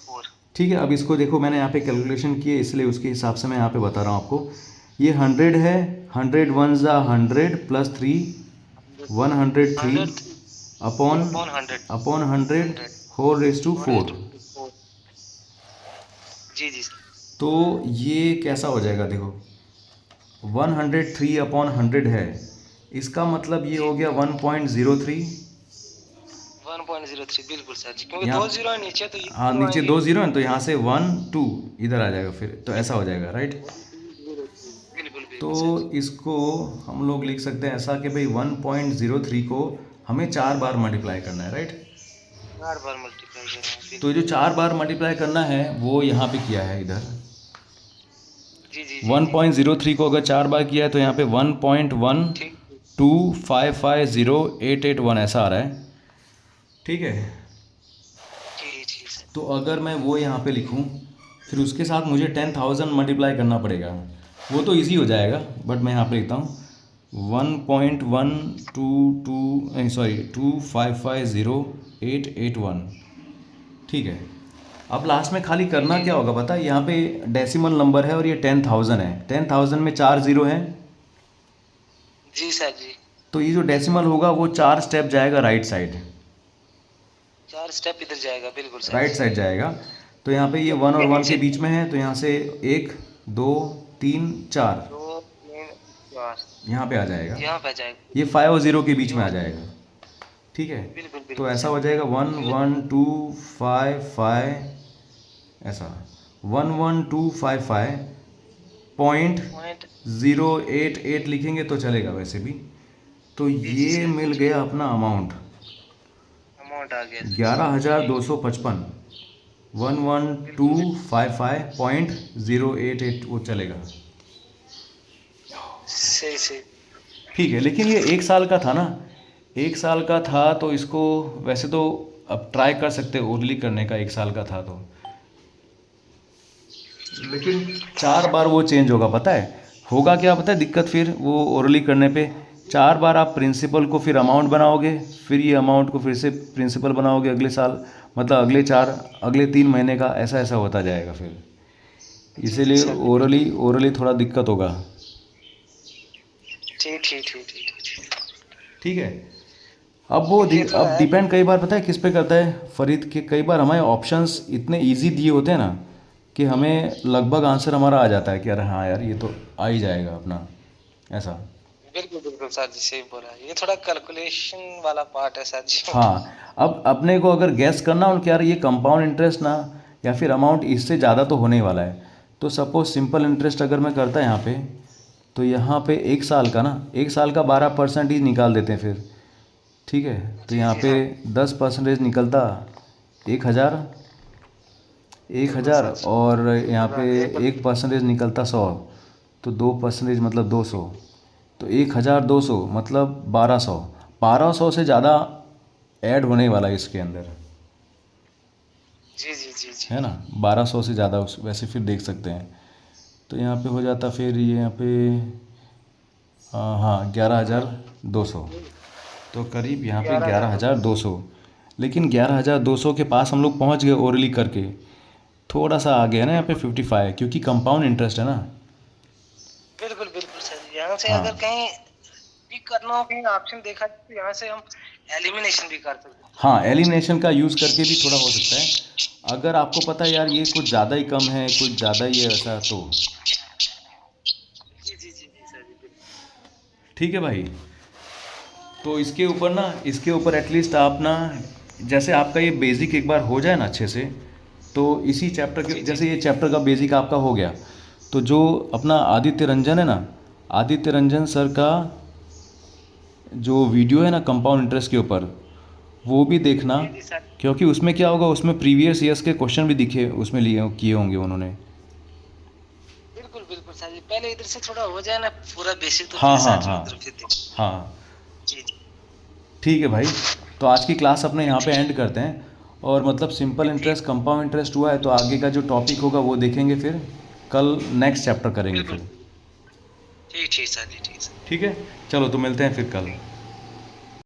4। ठीक है। अब इसको देखो, मैंने यहाँ पे कैलकुलेशन की है, इसलिए उसके हिसाब से मैं यहाँ पे बता रहा हूँ आपको। ये 100 है, 100 1 ज़ा 100 plus 3 103 upon 100 whole raise to 4। जी जी तो ये कैसा हो जाएगा, देखो 103 अपॉन 100 है, इसका मतलब ये हो गया 1.03। 1.03 बिल्कुल सर जी, क्योंकि यहाँ 2 जीरो है नीचे तो ये हाँ, जीरो नीचे आएंगे। 2 ज़ीरो है, तो यहाँ से 1 2 इधर आ जाएगा, फिर तो ऐसा हो जाएगा, राइट। बिल्कुल तो बिल्कुल सर जी। इसको हम लोग लिख सकते हैं ऐसा कि भाई 1.03 को हमें 4 बार मल्टीप्लाई करना है, राइट। 4 बार मल्टीप्लाई करेंगे, तो जो 4 बार मल्टीप्लाई करना है वो यहाँ पे किया है इधर, जी जी जी 1.03 को अगर 4 बार किया है तो यहाँ पे ठीक 1.125508881 ऐसा आ रहा है, ठीक है। जी जी सर। तो अगर मैं वो यहाँ पे लिखूँ, फिर उसके साथ मुझे 10,000 मल्टीप्लाई करना पड़ेगा, वो तो इजी हो जाएगा, बट मैं यहाँ पे लिखता हूँ 1.12225508881, ठीक है। अब लास्ट में खाली करना क्या होगा पता है, यहाँ पे डेसिमल नंबर है और ये 10,000 है, 10,000 में 4 ज़ीरो हैं, जी सर जी, तो ये जो डेसिमल होगा वो 4 स्टेप जाएगा राइट साइड, 4 स्टेप इधर जाएगा, बिल्कुल सर राइट जी। साइड जाएगा। तो यहाँ पे ये 1 और 1 के बीच में है, तो यहाँ से 1 2 3 4 2 3 4 यहाँ पे आ जाएगा, यहाँ पे आ जाएगा, ये 5 और 0 के बीच में आ जाएगा, ठीक है। बिल्कुल तो बिल्कुल ऐसा सर। हो जाएगा 1 1 2 5 5, ऐसा 11255.088 लिखेंगे तो चलेगा वैसे भी। तो ये मिल गया अपना अमाउंट, अमाउंट आ गया 11,255, 11255.088 वो चलेगा, सही सही। ठीक है। लेकिन ये 1 साल का था ना, 1 साल का था तो इसको वैसे तो अब ट्राई कर सकते हो ओरली करने का, 1 साल का था तो, लेकिन 4 बार वो चेंज होगा, पता है होगा क्या, पता है दिक्कत, फिर वो ओरली करने पे 4 बार आप प्रिंसिपल को फिर अमाउंट बनाओगे, फिर ये अमाउंट को फिर से प्रिंसिपल बनाओगे अगले साल, मतलब अगले 3 महीने का, ऐसा ऐसा होता जाएगा फिर, इसीलिए ओरली थोड़ा दिक्कत होगा, ठीक ठीक ठीक ठीक ठीक है। अब वो अब डिपेंड कई बार पता है किस पे करता है फरीद, के कई बार हमारे ऑप्शंस इतने इजी दिए होते हैं ना कि हमें लगभग आंसर हमारा आ जाता है कि अरे हाँ यार ये तो आ ही जाएगा अपना, ऐसा। बिल्कुल बिल्कुल सर जी, सही बोला, ये थोड़ा कैलकुलेशन वाला पार्ट है सर जी। हाँ, अब अपने को अगर गैस करना हो कि यार ये कंपाउंड इंटरेस्ट ना, या फिर अमाउंट इससे ज़्यादा तो होने वाला है, तो सपोज सिंपल इंटरेस्ट अगर मैं करता यहाँ पे, तो यहाँ पे 1 साल का ना, 1 साल का 12% ही निकाल देते हैं फिर, ठीक है। तो यहाँ पे 10% निकलता 1,000, 1,000 और यहाँ पे 1% निकलता 100, तो 2% मतलब 200, तो 1,200 मतलब 1,200, 1,200 से ज़्यादा ऐड होने वाला है इसके अंदर, जी जी जी जी है ना। 1,200 से ज़्यादा उस वैसे फिर देख सकते हैं। तो यहाँ पे हो जाता फिर ये यहाँ पे हाँ 11,200, तो करीब यहाँ पे 11,200। लेकिन 11,200 के पास हम लोग पहुँच गए ओरली करके, थोड़ा सा आगे है ना यहाँ पे 55, क्योंकि कंपाउंड इंटरेस्ट है ना। बिल्कुल बिल्कुल सर। यहाँ से हाँ अगर कहीं पिक करना हो, कहीं ऑप्शन देखा जाए, तो यहाँ से हम एलिमिनेशन भी कर सकते हैं। हाँ, एलिमिनेशन का यूज़ करके भी थोड़ा हो सकता है। अगर आपको पता है यार ये कुछ ज़्यादा ही कम है, कुछ ज़्यादा ही है ऐसा, तो जी जी जी जी सर जी बिल्कुल। ठीक है भाई। तो इसके ऊपर एटलीस्ट आप ना, जैसे आपका ये बेसिक एक बार हो जाए ना अच्छे से, तो इसी चैप्टर के, जैसे ये चैप्टर का बेसिक आपका हो गया, तो जो अपना आदित्य रंजन है ना, आदित्य रंजन सर का जो वीडियो है ना कंपाउंड इंटरेस्ट के ऊपर, वो भी देखना, जी जी सर क्योंकि उसमें क्या होगा, उसमें प्रीवियस ईयर्स के क्वेश्चन भी दिखे, उसमें लिए किए होंगे उन्होंने। बिल्कुल बिल्कुल सर जी। पहले इधर से थोड़ा हो जाए ना पूरा बेसिक, तो हाँ फिर हाँ साथ में हाँ उधर फिर देखें। हाँ, जी जी ठीक है भाई। तो आज की क्लास अपने यहाँ पे एंड करते हैं, और मतलब सिंपल इंटरेस्ट, कंपाउंड इंटरेस्ट हुआ है, तो आगे का जो टॉपिक होगा वो देखेंगे, फिर कल नेक्स्ट चैप्टर करेंगे बिल्कुल। फिर। ठीक ठीक सर जी, ठीक सर। ठीक है, चलो तो मिलते हैं फिर कल।